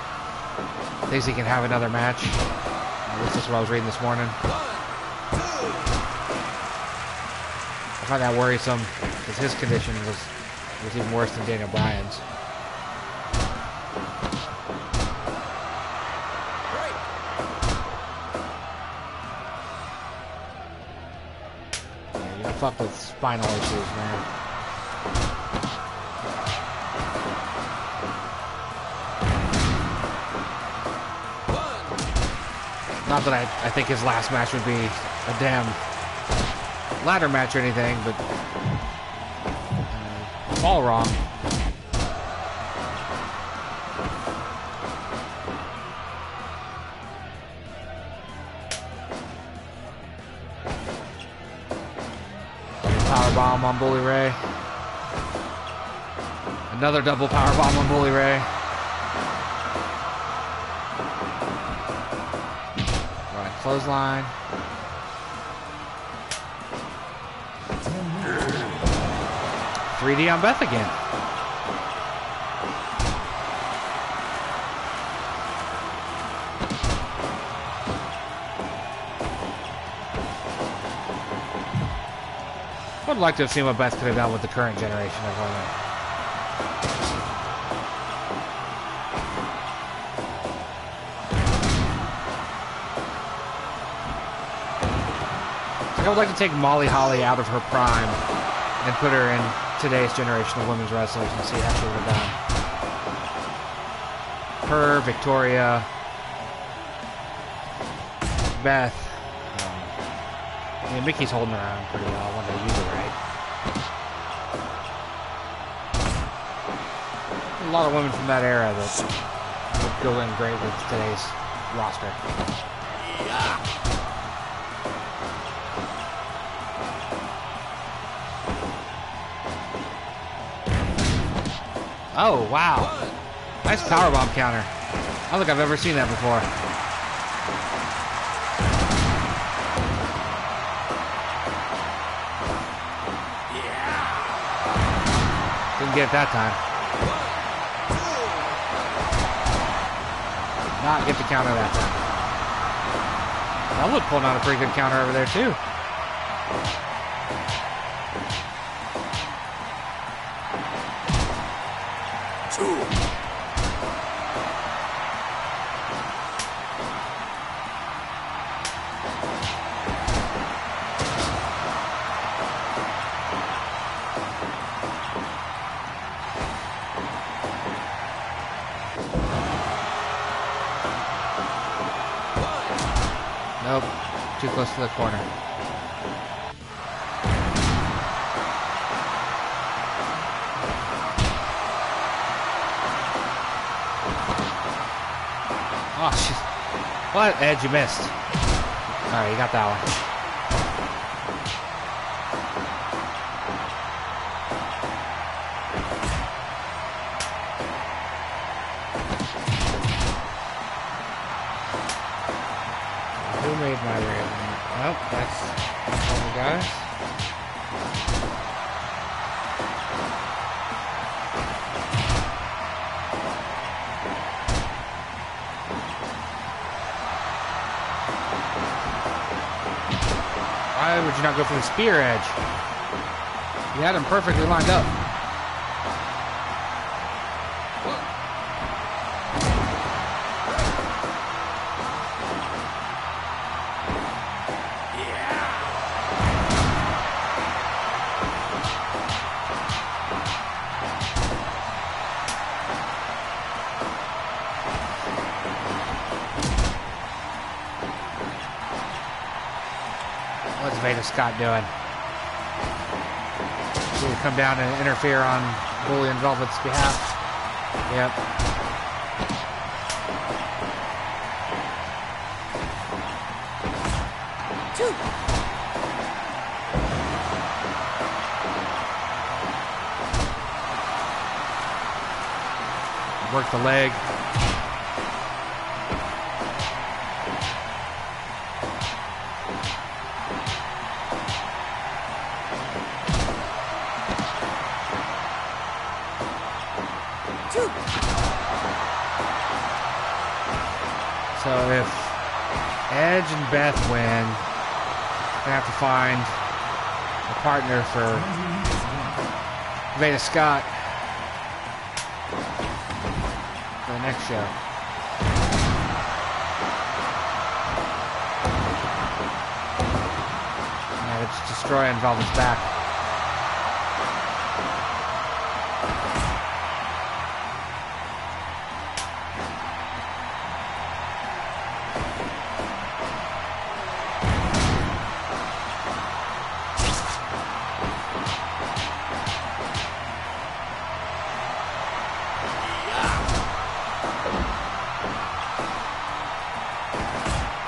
Thinks he can have another match. At least that's what I was reading this morning. I find that worrisome because his condition was even worse than Daniel Bryan's. Yeah, you don't fuck with spinal issues, man. Not that I think his last match would be a damn ladder match or anything, but all wrong. Powerbomb on Bully Ray. Another double powerbomb on Bully Ray. Clothesline. .3D on Beth again. I would like to have seen what Beth could have done with the current generation of women. I would like to take Molly Holly out of her prime and put her in today's generation of women's wrestlers and see how she would have done. Her, Victoria, Beth. Yeah, Mickey's holding her around pretty well when they use it right. A lot of women from that era that would go in great with today's roster. Oh, wow. Nice powerbomb counter. I don't think I've ever seen that before. Didn't get it that time. Not get the counter that time. Elwood pulling out a pretty good counter over there too. Nope, too close to the corner. Oh, shit. What? Edge, you missed. Alright, you got that one. Who made my rail? Nope, that's all the guys. Why would you not go for the spear edge? You had him perfectly lined up. What's Veda Scott doing? Will he come down and interfere on Bully and Velvet's behalf? Yep. Work the leg. So if Edge and Beth win, they have to find a partner for Veda Scott for the next show. Yeah, it's destroying Velvet's back.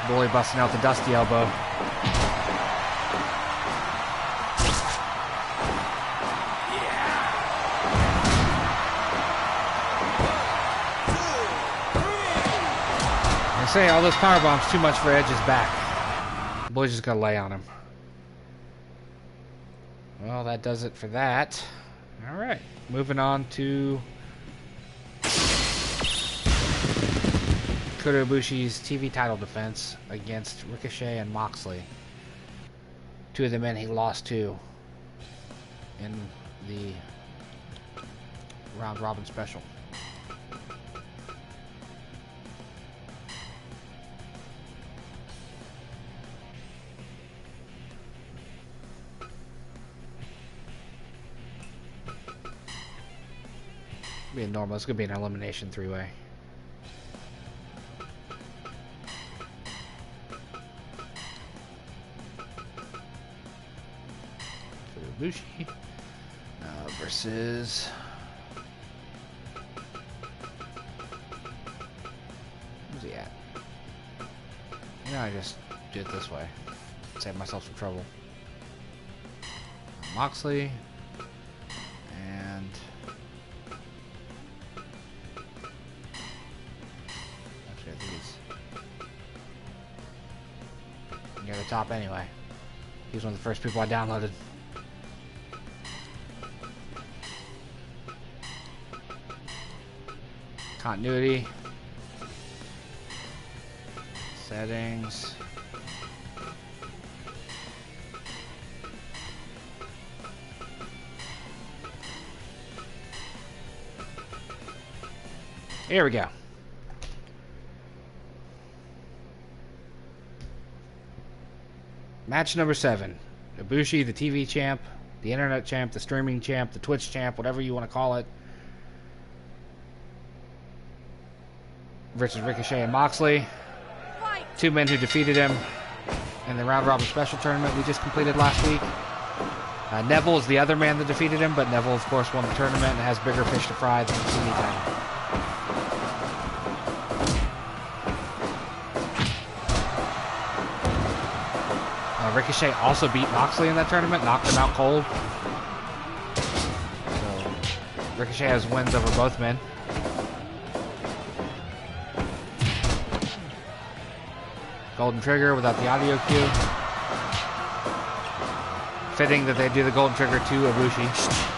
Bully busting out the dusty elbow. I say all those power bombs too much for Edge's back. Bully's just gonna lay on him. Well, that does it for that. All right, moving on to Kota Ibushi's TV title defense against Ricochet and Moxley. Two of the men he lost to in the round robin special. Being normal, it's gonna be an elimination three-way. Ibushi versus where's he at? You know, I just do it this way. Save myself some trouble. Moxley and actually I think he's near the top anyway. He's one of the first people I downloaded. Continuity. Settings. Here we go. Match number 7. Ibushi, the TV champ, the internet champ, the streaming champ, the Twitch champ, whatever you want to call it, versus Ricochet and Moxley. Fight. 2 men who defeated him in the round robin special tournament we just completed last week. Neville is the other man that defeated him, but Neville, of course, won the tournament and has bigger fish to fry than the TV title. Ricochet also beat Moxley in that tournament, knocked him out cold. So Ricochet has wins over both men. Golden Trigger without the audio cue. Fitting that they do the Golden Trigger to Ibushi.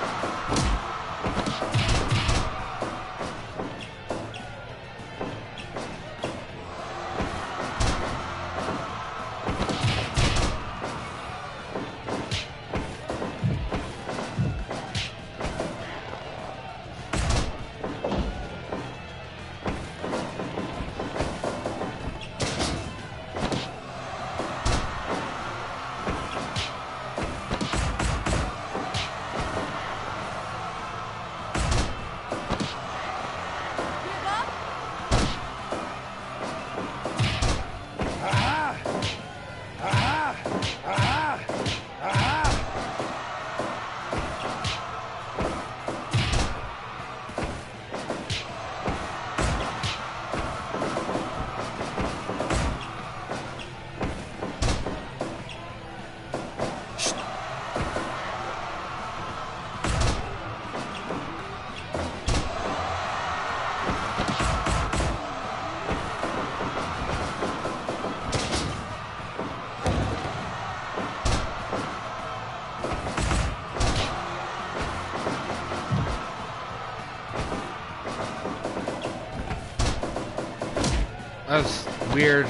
That was weird.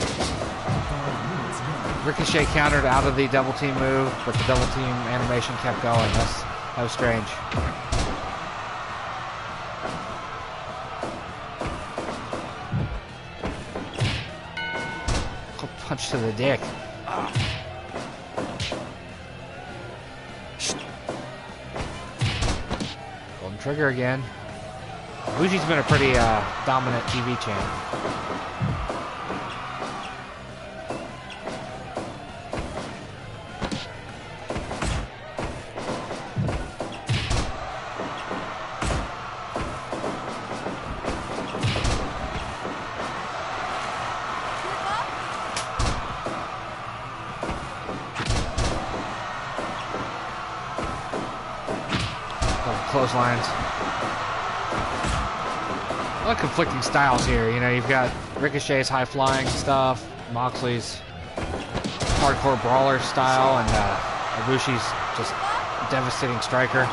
Ricochet countered out of the double team move, but the double team animation kept going. That was strange. Punch to the dick. Golden Trigger again. Ibushi's been a pretty dominant TV champ. Clotheslines. A lot of conflicting styles here. You know, you've got Ricochet's high-flying stuff, Moxley's hardcore brawler style, and Ibushi's just devastating striker.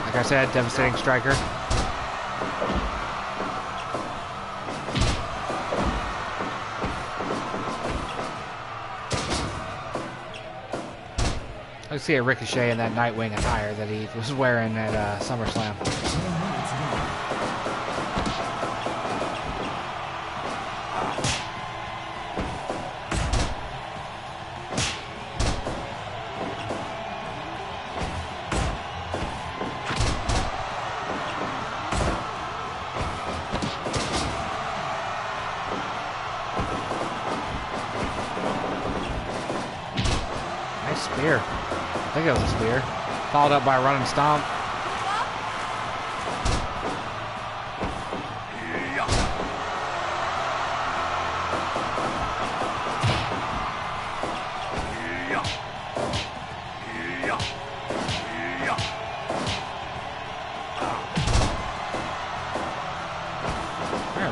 Like I said, devastating striker. I see a Ricochet in that Nightwing attire that he was wearing at SummerSlam. spear. I think it was a spear. Followed up by a running stomp.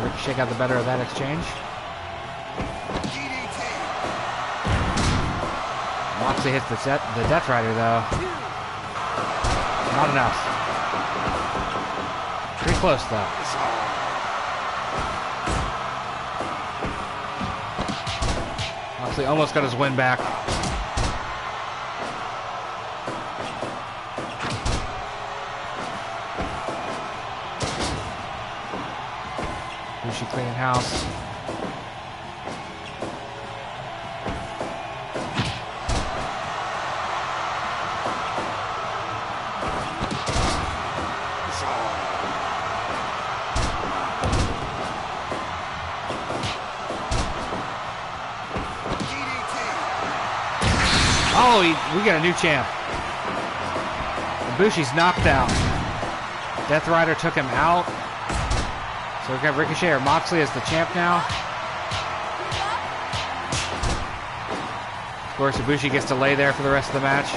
Ricochet got the better of that exchange. Moxley hits the Death Rider though. Not enough. Pretty close though. Moxley almost got his win back. Ibushi cleaning house. Oh, we got a new champ. Ibushi's knocked out. Death Rider took him out. So we've got Ricochet or Moxley as the champ now. Of course, Ibushi gets to lay there for the rest of the match.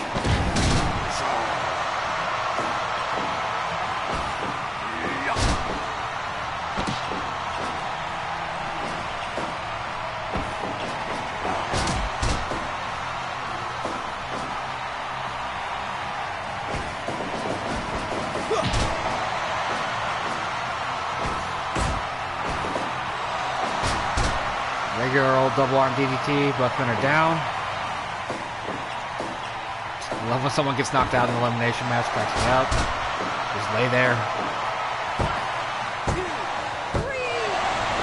Regular old double arm DDT, both men are down. I love when someone gets knocked out in an elimination match, cracks me up. Just lay there.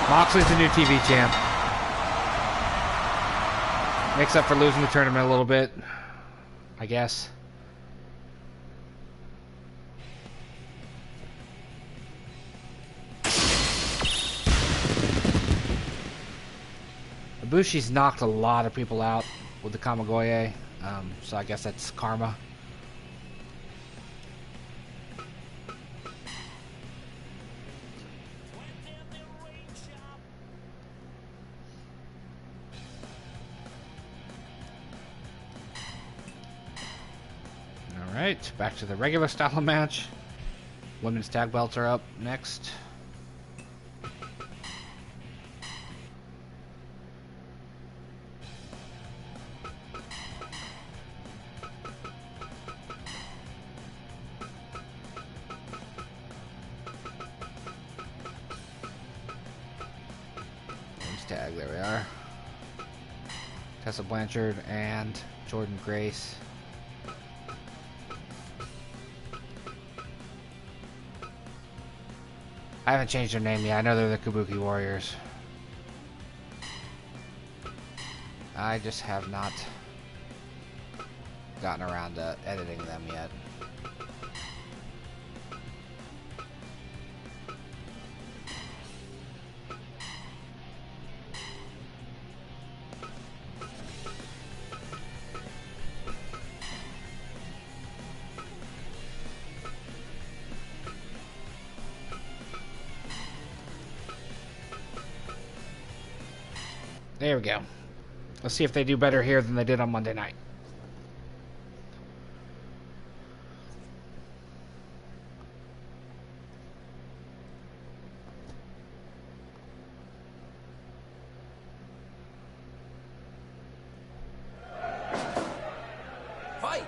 Moxley's the new TV champ. Makes up for losing the tournament a little bit, I guess. Ibushi's knocked a lot of people out with the Kamigoye, so I guess that's karma. Alright, back to the regular style of match. Women's tag belts are up next. Tag, there we are. Tessa Blanchard and Jordan Grace. I haven't changed their name yet. I know they're the Kabuki Warriors. I just have not gotten around to editing them yet. There we go. Let's see if they do better here than they did on Monday night. Fight!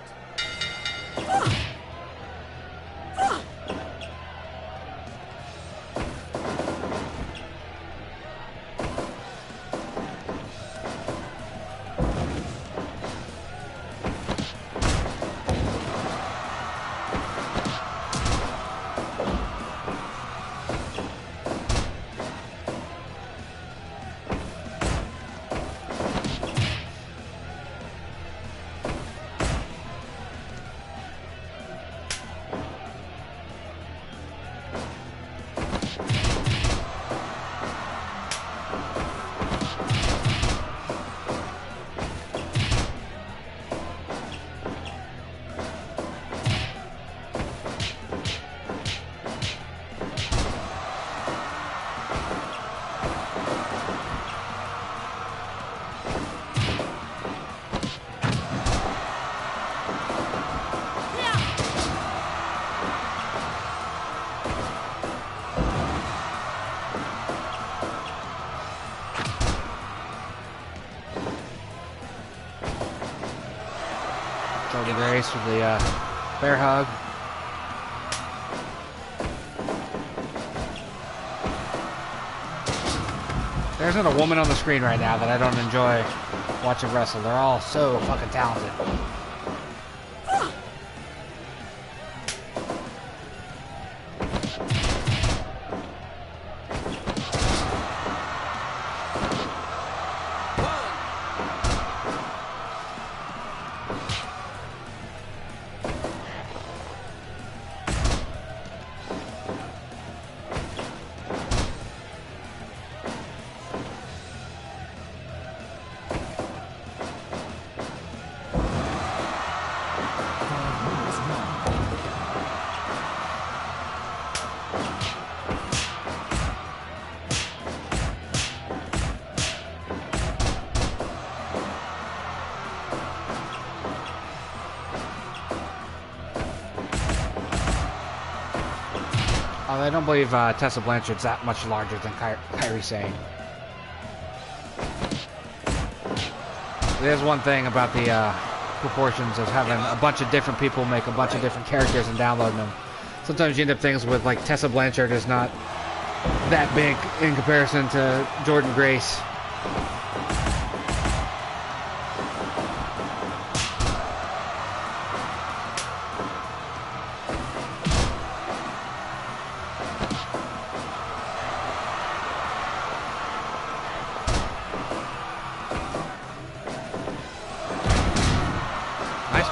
Grace with the bear hug. There isn't a woman on the screen right now that I don't enjoy watching wrestle. They're all so fucking talented. I don't believe Tessa Blanchard's that much larger than Kairi Sane. There's one thing about the proportions of having a bunch of different people make a bunch of different characters and downloading them. Sometimes you end up things with like Tessa Blanchard is not that big in comparison to Jordynne Grace.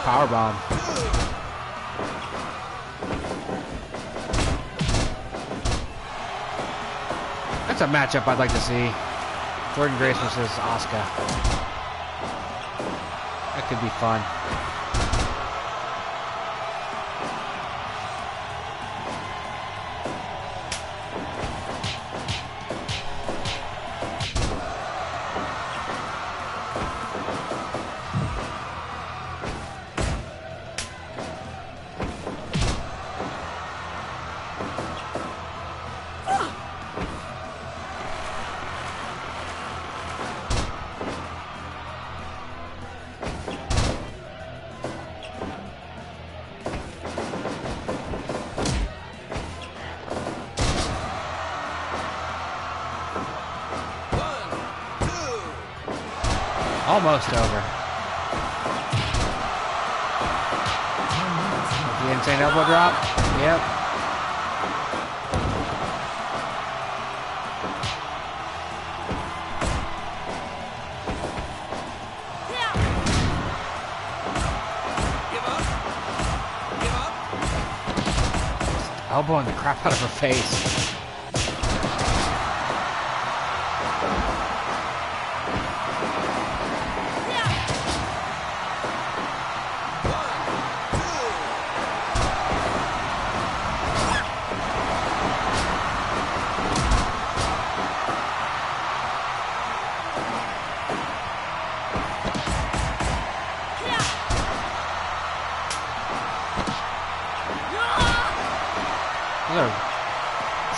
Powerbomb. That's a matchup I'd like to see. Jordynne Grace versus Asuka. That could be fun. Almost over. The insane elbow drop. Yep. Elbowing the crap out of her face.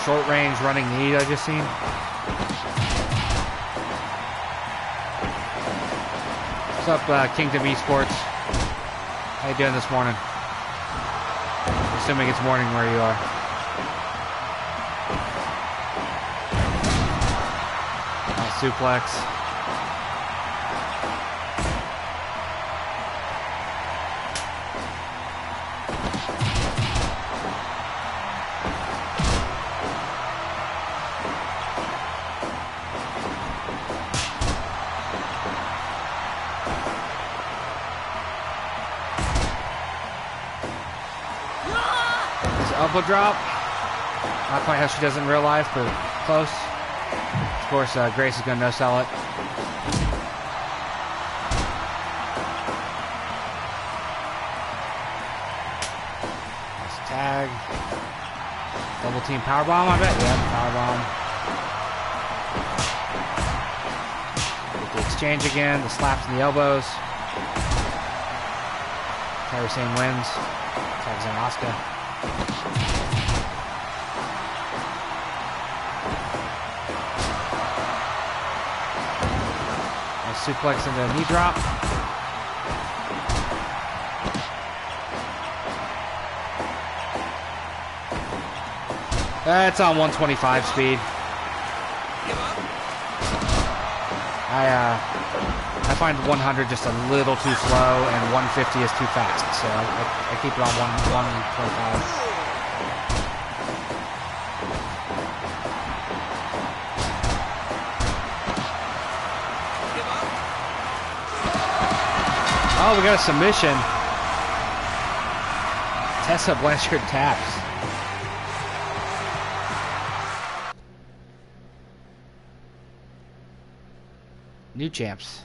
Short range running knee I just seen. What's up, Kingdom Esports? How you doing this morning? Assuming it's morning where you are. Nice suplex. Elbow drop. Not quite how she does it in real life, but close. Of course, Grace is going to no-sell it. Nice tag. Double team powerbomb, I bet. Yeah, powerbomb. Get the exchange again. The slaps and the elbows. Kairi Sane wins. Tags in Asuka. Nice suplex into a knee drop. It's on 125 speed. I find 100 just a little too slow, and 150 is too fast, so I keep it on 125. Oh, we got a submission. Tessa Blanchard taps. New champs.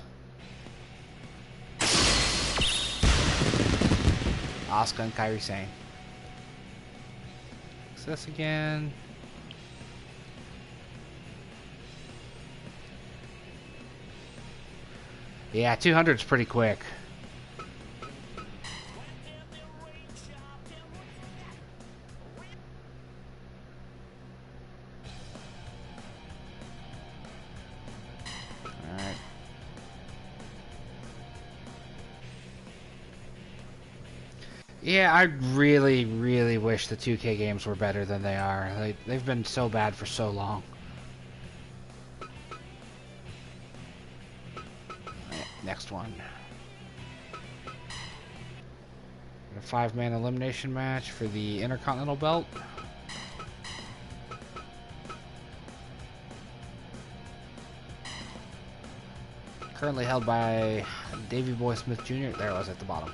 Asuka and Kairi Sane. What's this again? Yeah, 200's pretty quick. Yeah, I really, really wish the 2K games were better than they are. They've been so bad for so long. Right, next one. A 5-man elimination match for the Intercontinental belt. Currently held by Davey Boy Smith Jr. There it was at the bottom.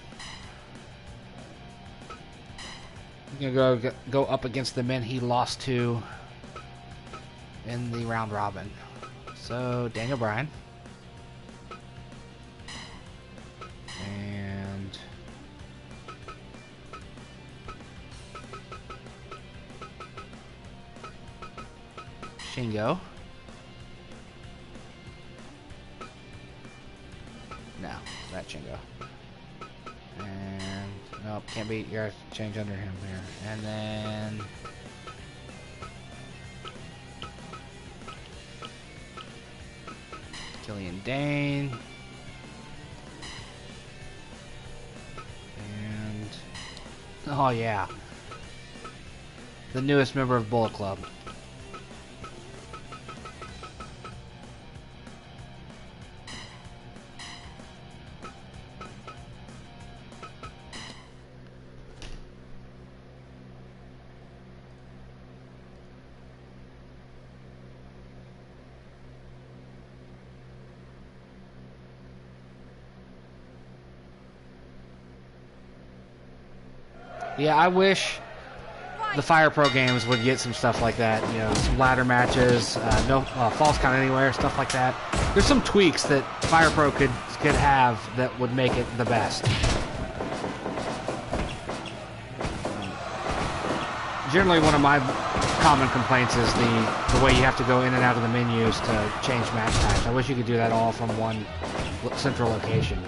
He's gonna go up against the men he lost to in the round robin. So Daniel Bryan and Shingo. No, that Shingo. And nope, can't be. You gotta change under him here. And then Killian Dane. And oh yeah, the newest member of Bullet Club. Yeah, I wish the Fire Pro games would get some stuff like that. You know, some ladder matches, no false count anywhere, stuff like that. There's some tweaks that Fire Pro could have that would make it the best. Generally, one of my common complaints is the way you have to go in and out of the menus to change match types. I wish you could do that all from one central location.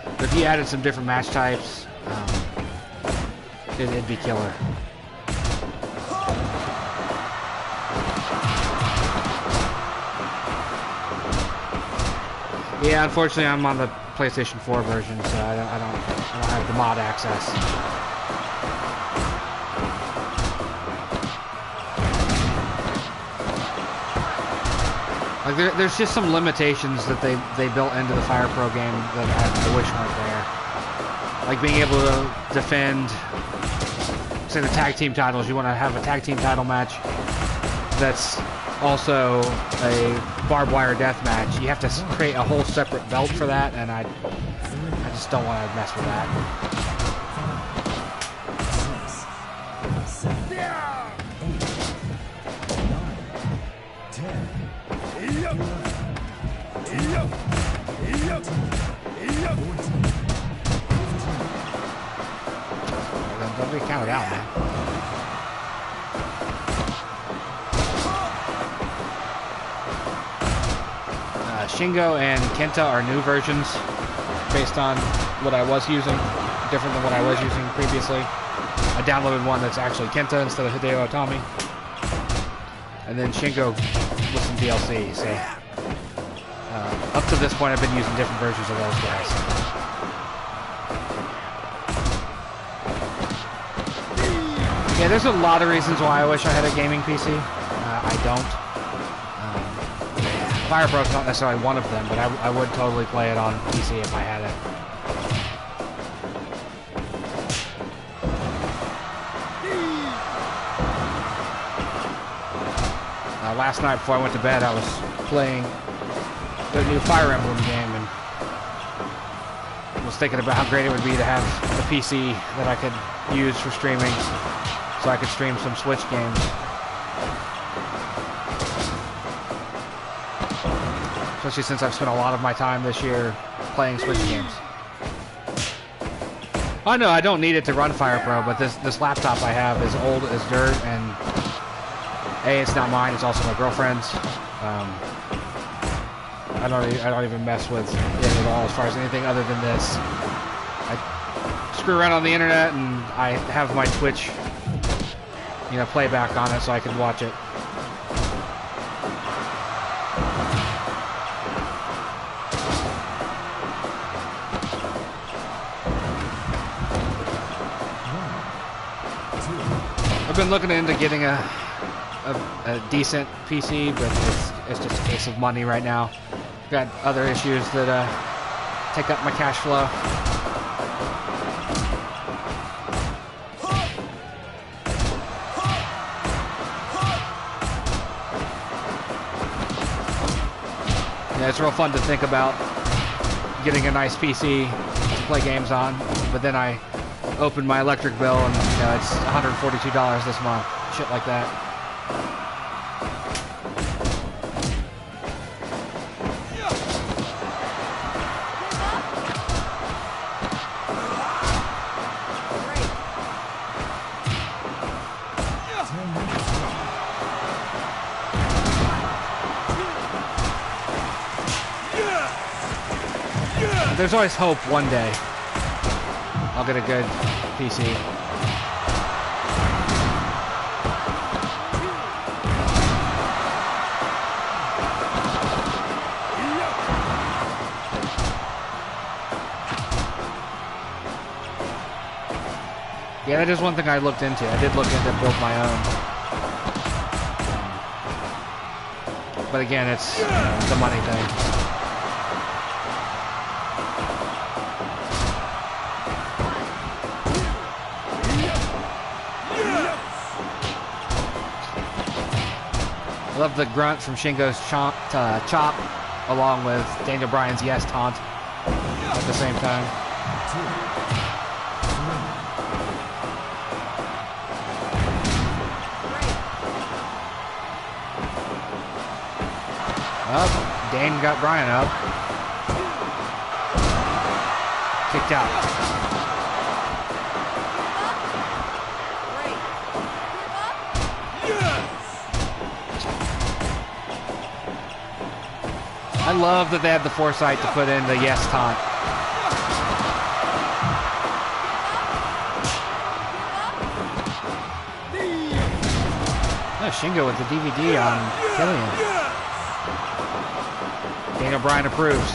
But if you added some different match types, it'd be killer. Yeah, unfortunately, I'm on the PlayStation 4 version, so I don't have the mod access. Like there's just some limitations that they built into the Fire Pro game that I wish weren't there. Like being able to defend, say, the tag team titles. You want to have a tag team title match that's also a barbed wire death match. You have to create a whole separate belt for that, and I just don't want to mess with that. Don't be counted out, man. Shingo and Kenta are new versions based on what I was using, different than what I was using previously. I downloaded one that's actually Kenta instead of Hideo Itami. And then Shingo with some DLC, so up to this point I've been using different versions of those guys. Yeah, there's a lot of reasons why I wish I had a gaming PC. I don't. Fire Pro's not necessarily one of them, but I would totally play it on PC if I had it. Last night before I went to bed, I was playing the new Fire Emblem game and was thinking about how great it would be to have a PC that I could use for streaming so I could stream some Switch games. Especially since I've spent a lot of my time this year playing Switch games. Oh no, I don't need it to run Fire Pro, but this laptop I have is old as dirt, and A, it's not mine, it's also my girlfriend's. I don't even mess with it at all as far as anything other than this. I screw around on the internet and I have my Twitch, you know, playback on it so I can watch it. I've been looking into getting a decent PC, but it's just a case of money right now. Got other issues that take up my cash flow. Yeah, it's real fun to think about getting a nice PC to play games on, but then I open my electric bill and you know, it's $142 this month. Shit like that. There's always hope one day I'll get a good PC. Yeah, that is one thing I looked into. I did look into build my own. But again, it's the money thing. I love the grunt from Shingo's chop along with Daniel Bryan's yes taunt at the same time. Up, Dane got Bryan up. Kicked out. I love that they had the foresight to put in the yes taunt. Oh, Shingo with the DVD on Killian. Daniel Bryan approves.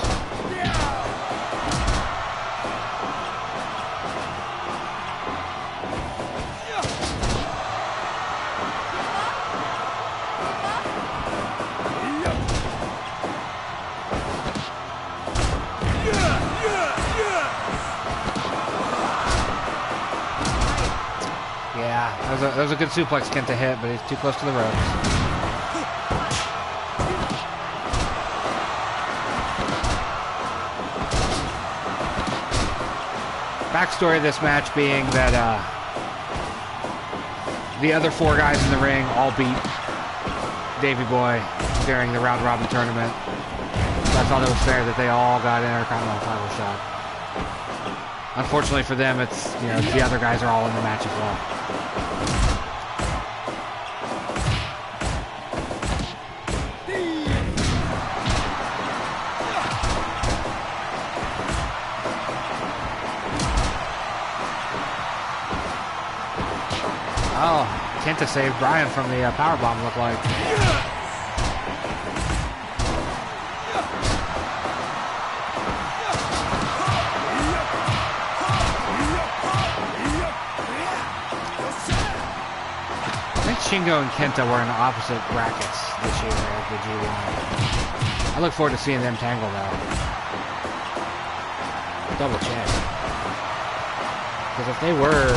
That was a good suplex Kenta hit, but he's too close to the ropes. Backstory of this match being that the other four guys in the ring all beat Davey Boy during the round robin tournament. So I thought it was fair that they all got an Intercontinental title shot. Unfortunately for them, it's, you know, the other guys are all in the match as well. Oh, Kenta saved Bryan from the powerbomb, looked like. Shingo and Kenta were in opposite brackets this year at the G1. I look forward to seeing them tangle though. Double check. Because if they were...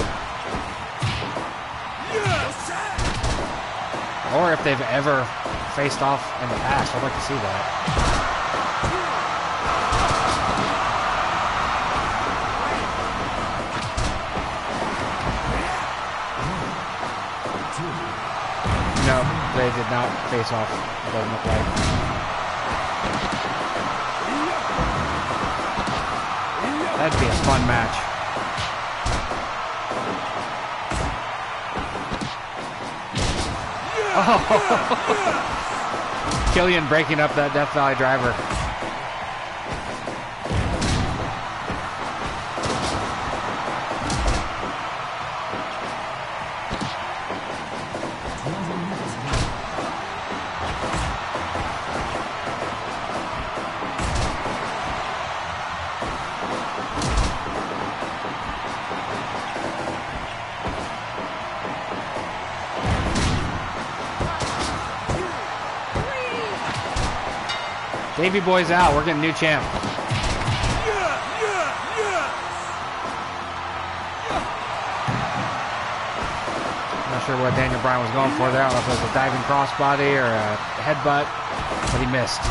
Or if they've ever faced off in the past, I'd like to see that. No, they did not face off. It doesn't look like. That'd be a fun match. Oh! Killian breaking up that Death Valley driver. Davey boy's out. We're getting new champ. Not sure what Daniel Bryan was going for there. I don't know if it was a diving crossbody or a headbutt, but he missed.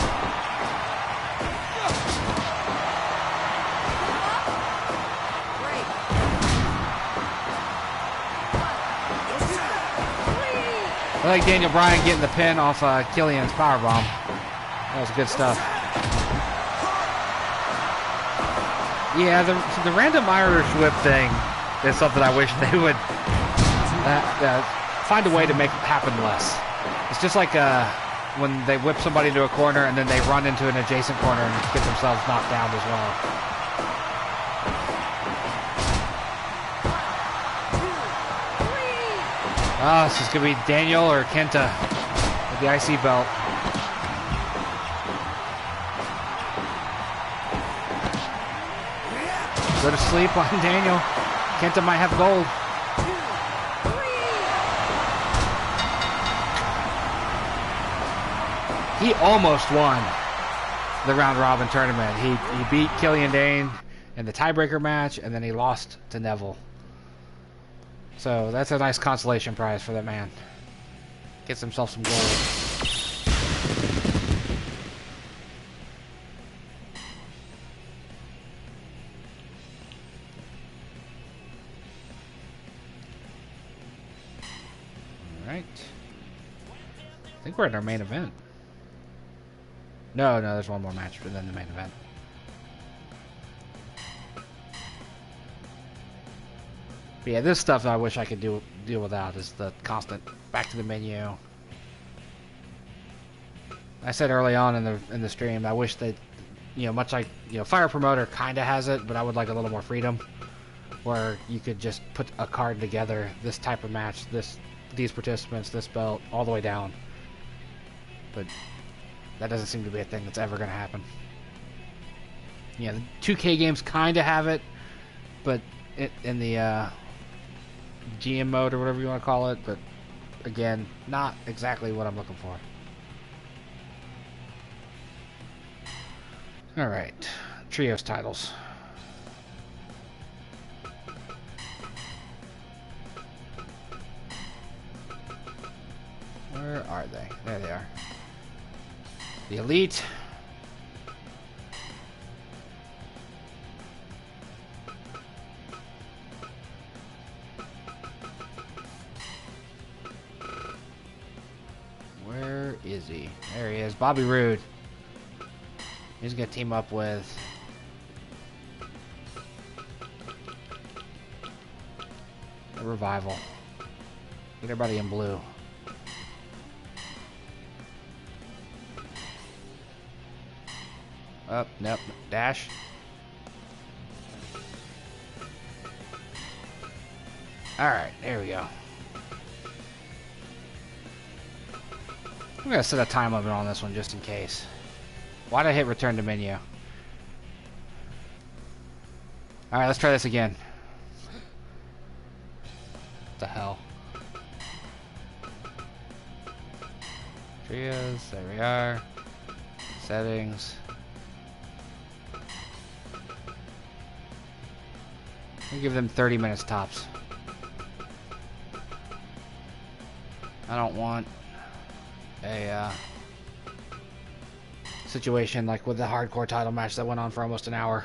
I like Daniel Bryan getting the pin off Killian's powerbomb. That was good stuff. Yeah, the random Irish whip thing is something I wish they would find a way to make happen less. It's just like when they whip somebody into a corner and then they run into an adjacent corner and get themselves knocked down as well. Ah, this is going to be Daniel or Kenta with the IC belt. Go to sleep on Daniel. Kenta might have gold. He almost won the round robin tournament. He beat Killian Dane in the tiebreaker match, and then he lost to Neville. So that's a nice consolation prize for that man. Gets himself some gold. Alright. I think we're at our main event. No, there's one more match within the main event. But yeah, this stuff I wish I could deal without is the constant back to the menu. I said early on in the stream, I wish that, much like, Fire Promoter kind of has it, but I would like a little more freedom, where you could just put a card together, this type of match, these participants, this belt, all the way down. But that doesn't seem to be a thing that's ever going to happen. Yeah, the 2K games kind of have it, but in the GM mode or whatever you want to call it, but again, not exactly what I'm looking for. Alright, trios titles. Where are they? There they are. The Elite. Where is he? There he is. Bobby Roode. He's going to team up with the Revival. Get everybody in blue. Oh, nope. Dash. Alright, there we go. I'm going to set a time limit on this one just in case. Why'd I hit return to menu? Alright, let's try this again. What the hell? Trios, there we are. Settings. We give them 30 minutes tops. I don't want a situation like with the hardcore title match that went on for almost an hour.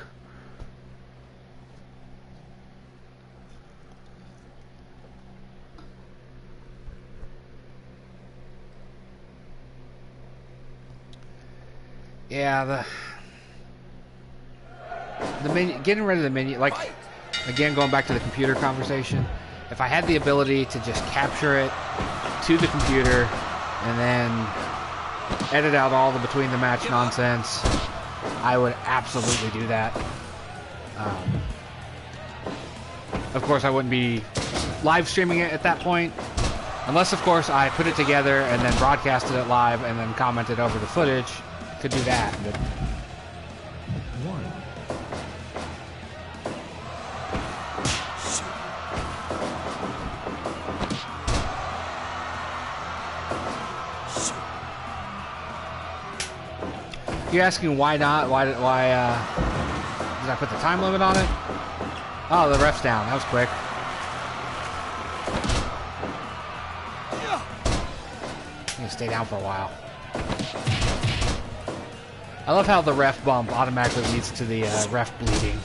Yeah, the menu, getting rid of the menu, like, again, going back to the computer conversation, if I had the ability to just capture it to the computer and then edit out all the between the match nonsense, I would absolutely do that. Of course, I wouldn't be live streaming it at that point, unless, of course, I put it together and then broadcasted it live and then commented over the footage. Could do that, but you're asking why not? Why did I put the time limit on it? Oh, the ref's down. That was quick. You can stay down for a while. I love how the ref bump automatically leads to the ref bleeding.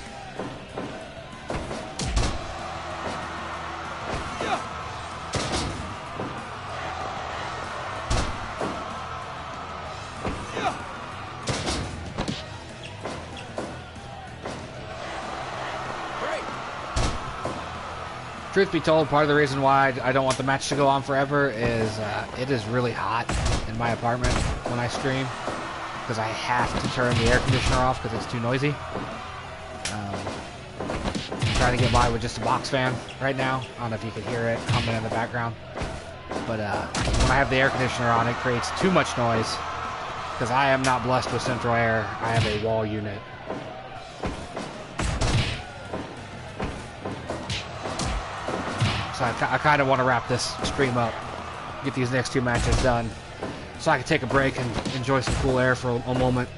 Truth be told, part of the reason why I don't want the match to go on forever is it is really hot in my apartment when I stream, because I have to turn the air conditioner off because it's too noisy. I'm trying to get by with just a box fan right now. I don't know if you can hear it humming in the background, but when I have the air conditioner on, it creates too much noise because I am not blessed with central air. I have a wall unit. So I kind of want to wrap this stream up, get these next two matches done, so I can take a break and enjoy some cool air for a moment.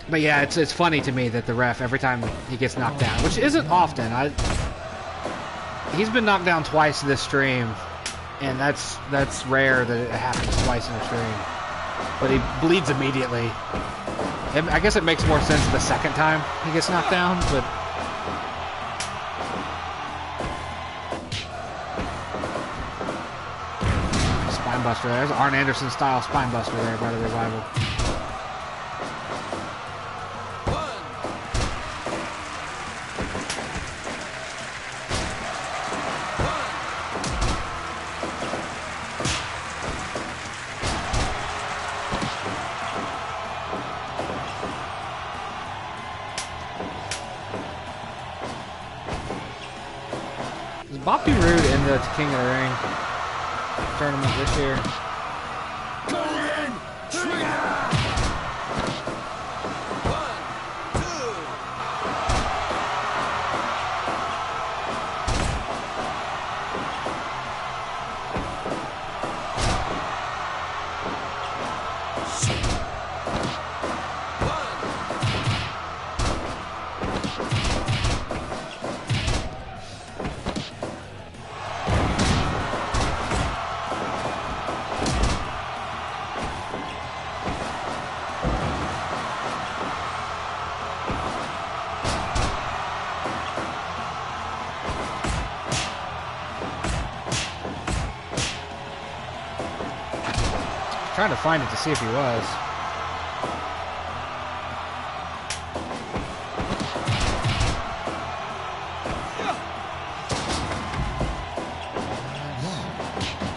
But yeah, it's funny to me that the ref, every time he gets knocked down, which isn't often, he's been knocked down twice this stream, and that's rare that it happens twice in a stream. But he bleeds immediately. I guess it makes more sense the second time he gets knocked down, but Spinebuster there. There's Arn Anderson style Spinebuster there by the Revival. Is Bobby Roode in the King of the Ring tournament this year? Trying to find it to see if he was.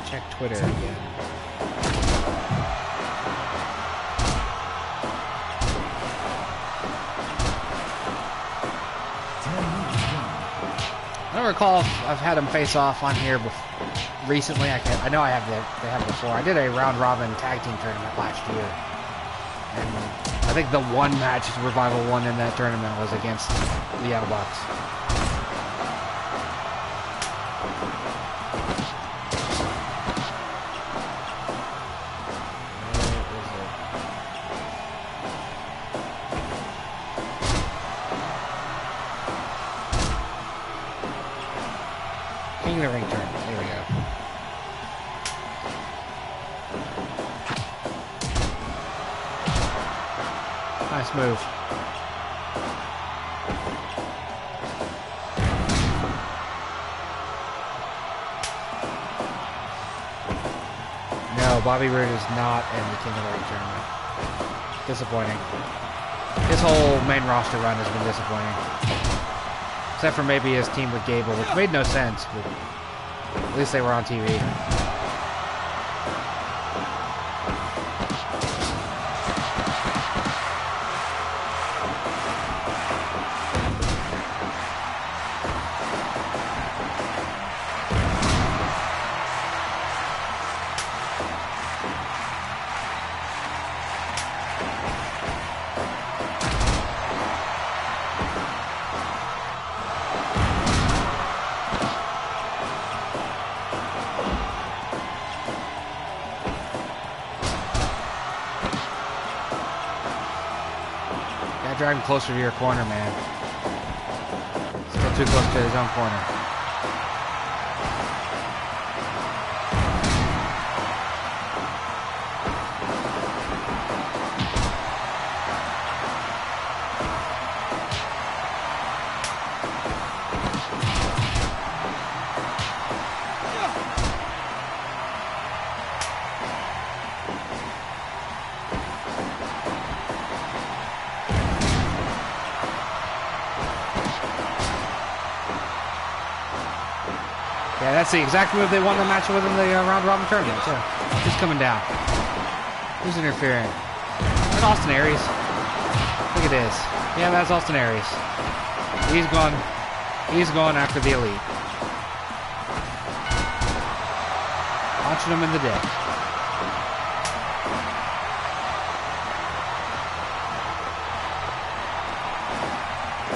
Check Twitter again. I don't recall if I've had him face off on here before. Recently, I know they have before. I did a round robin tag team tournament last year, and I think the one match Revival won in that tournament was against the Young Bucks. King of the ring turn. There we go. Nice move. No, Bobby Roode is not in the King of the Ring tournament. Disappointing. His whole main roster run has been disappointing. Except for maybe his team with Gable, which made no sense, but at least they were on TV. Drive him closer to your corner, man. Still too close to his own corner. Yeah, that's the exact move they won the match with in the round robin tournament, too. Who's coming down? Who's interfering? Is that Austin Aries? I think it is. Yeah, that's Austin Aries. He's going after the Elite. Launching him in the dick.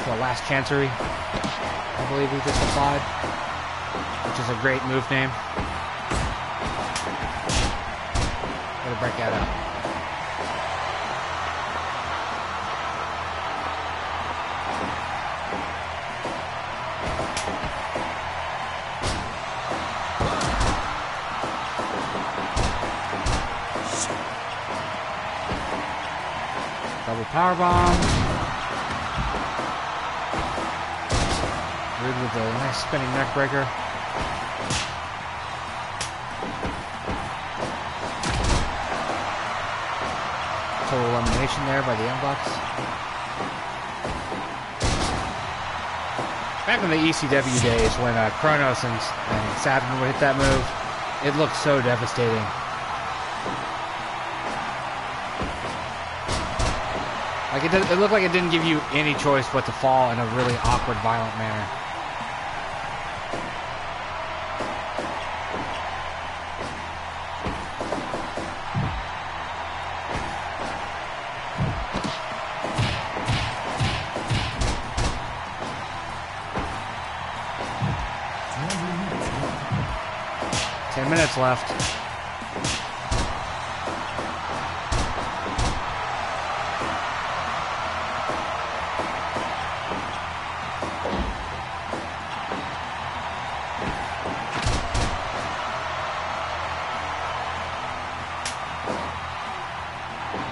The last chancery, I believe he just applied. Which is a great move name. Gotta break that up. Double powerbomb. Rude with a nice spinning neck breaker. Total elimination there by the Young Bucks. Back in the ECW days when Kronos and Saturn would hit that move, it looked so devastating. Like it looked like it didn't give you any choice but to fall in a really awkward, violent manner. Minutes left.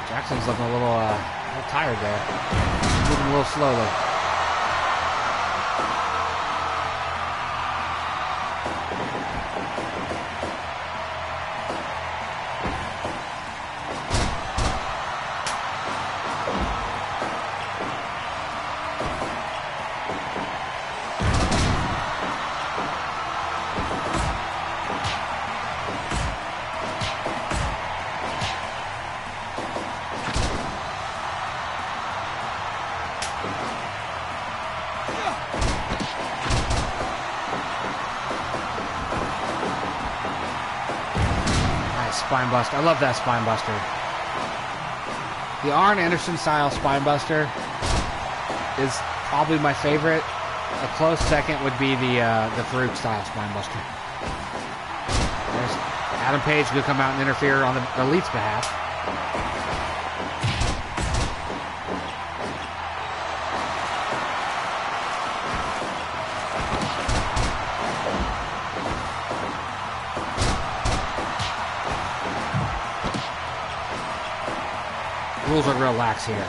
Jackson's looking a little tired there. Moving a little slowly. Spine buster. I love that spine buster. The Arn Anderson style spine buster is probably my favorite. A close second would be the Farouk style spine buster. There's Adam Page who could come out and interfere on the Elite's behalf. Rules are real lax here.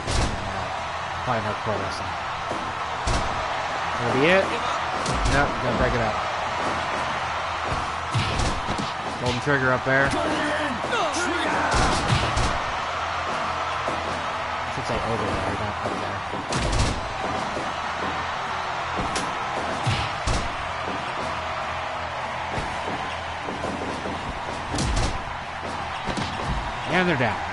PolyNerdic ProWrestling. That'll be it. Nope, gonna break it up. Golden trigger up there. I should say over there, not up there. And they're down again.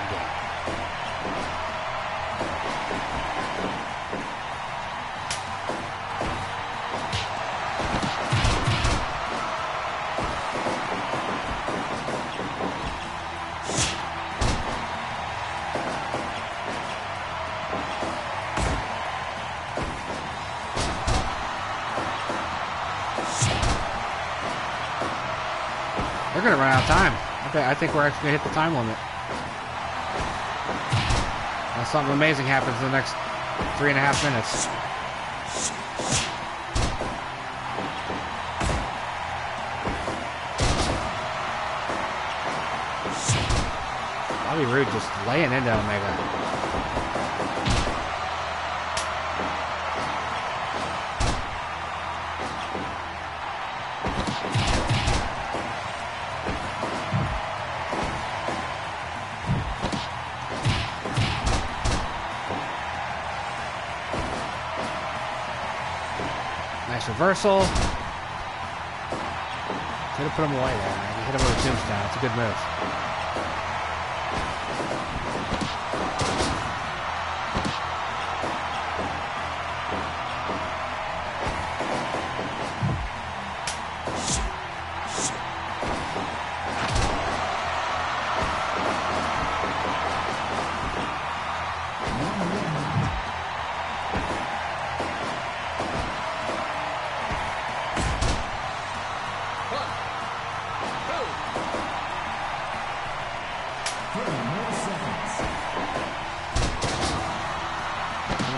They're going to run out of time. I think we're actually going to hit the time limit. Unless something amazing happens in the next 3.5 minutes. Bobby Roode just laying into Omega. Nice reversal. Could have put him away there, man. He hit him with a tombstone. It's a good move.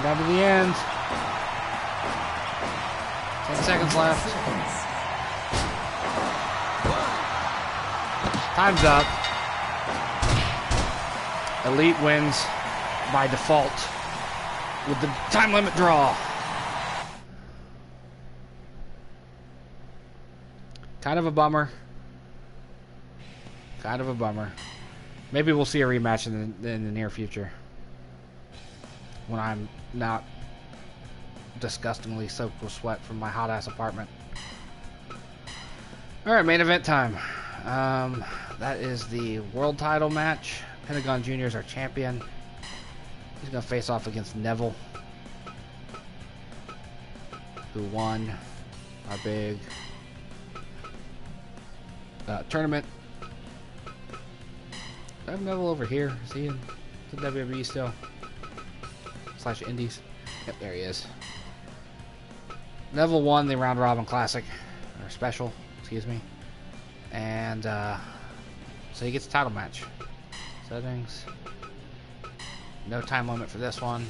Down to the end. 10 seconds left. Time's up. Elite wins by default with the time limit draw. Kind of a bummer. Kind of a bummer. Maybe we'll see a rematch in the near future. When I'm not disgustingly soaked with sweat from my hot-ass apartment. Alright, main event time. That is the world title match. Pentagon Jr. is our champion. He's going to face off against Neville, who won our big tournament. I have Neville over here. Is he in the WWE still? / Indies. Yep, there he is. Neville won the Round Robin Classic, or Special, excuse me. And so he gets a title match. Settings. No time limit for this one.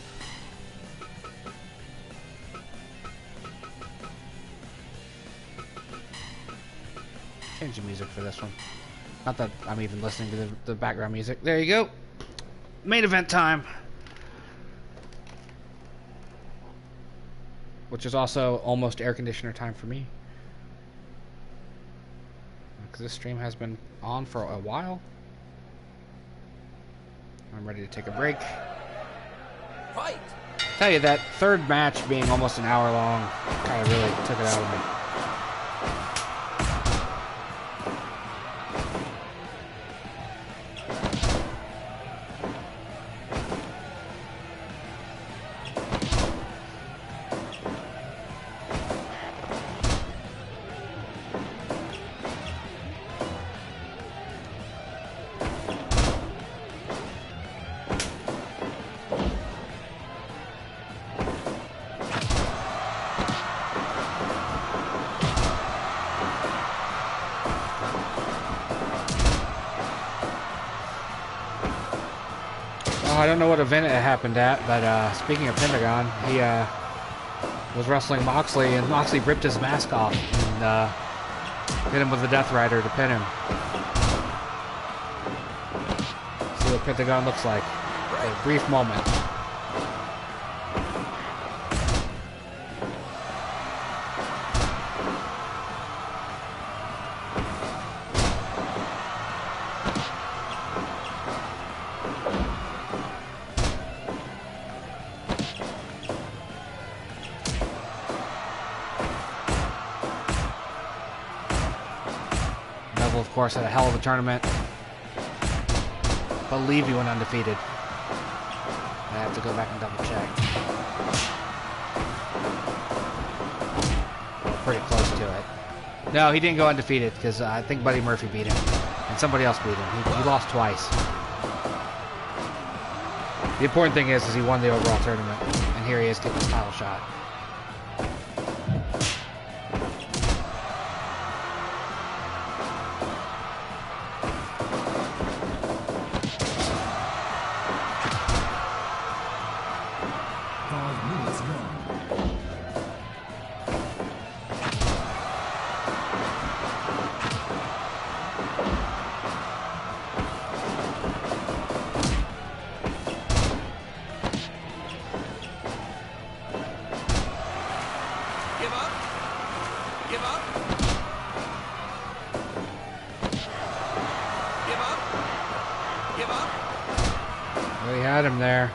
Change the music for this one. Not that I'm even listening to the background music. There you go. Main event time. Which is also almost air conditioner time for me. Because this stream has been on for a while. I'm ready to take a break. Fight! Tell you, that third match being almost an hour long kind of really took it out of me. I don't know what event it happened at, but speaking of Pentagon, he was wrestling Moxley, and Moxley ripped his mask off and hit him with the Death Rider to pin him. See what Pentagon looks like. for a brief moment. Neville, of course, had a hell of a tournament. Believe he went undefeated. I have to go back and double check. Pretty close to it. No, he didn't go undefeated because I think Buddy Murphy beat him. And somebody else beat him. He lost twice. The important thing is he won the overall tournament. And here he is getting his title shot. Really had him there.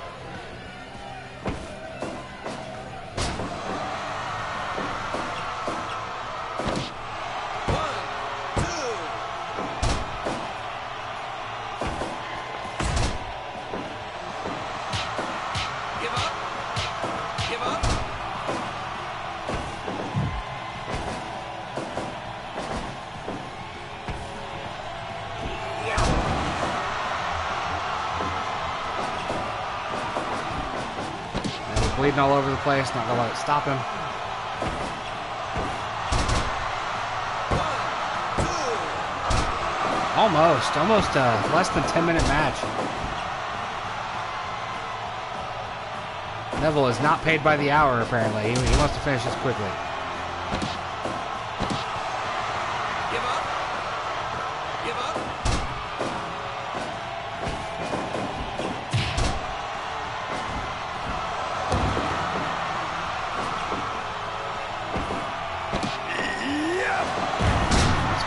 Bleeding all over the place, not gonna let it stop him. Almost a less than 10-minute match. Neville is not paid by the hour, apparently. He wants to finish this quickly.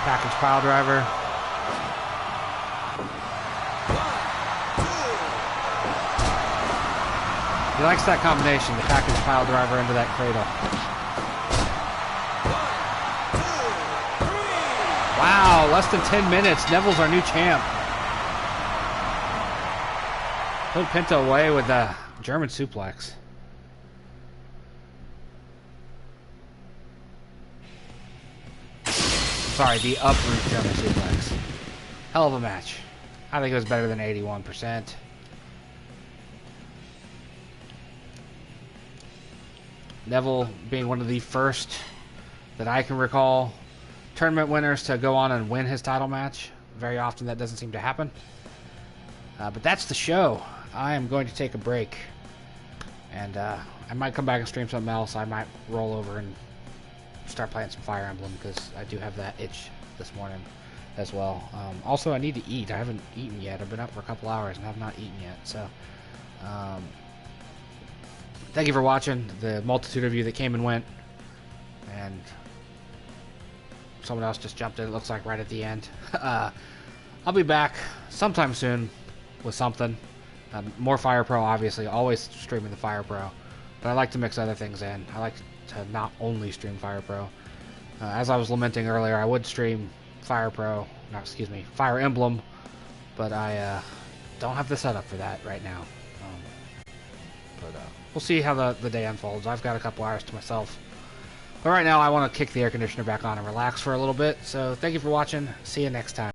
Package pile driver. He likes that combination, the package pile driver into that cradle. Wow, less than 10 minutes. Neville's our new champ. Put Pinto away with the German suplex. Sorry, the uproot German suplex. Hell of a match. I think it was better than 81%. Neville being one of the first that I can recall tournament winners to go on and win his title match. Very often that doesn't seem to happen. But that's the show. I am going to take a break. And I might come back and stream something else. I might roll over and start playing some Fire Emblem because I do have that itch this morning as well. Also, I need to eat. I haven't eaten yet. I've been up for a couple hours and have not eaten yet. So, thank you for watching. The multitude of you that came and went. And someone else just jumped in, it looks like, right at the end. I'll be back sometime soon with something. More Fire Pro, obviously. Always streaming the Fire Pro. But I like to mix other things in. I like to not only stream Fire Pro. As I was lamenting earlier, I would stream Fire Emblem, but I don't have the setup for that right now. But we'll see how the day unfolds. I've got a couple hours to myself. But right now, I want to kick the air conditioner back on and relax for a little bit. So thank you for watching. See you next time.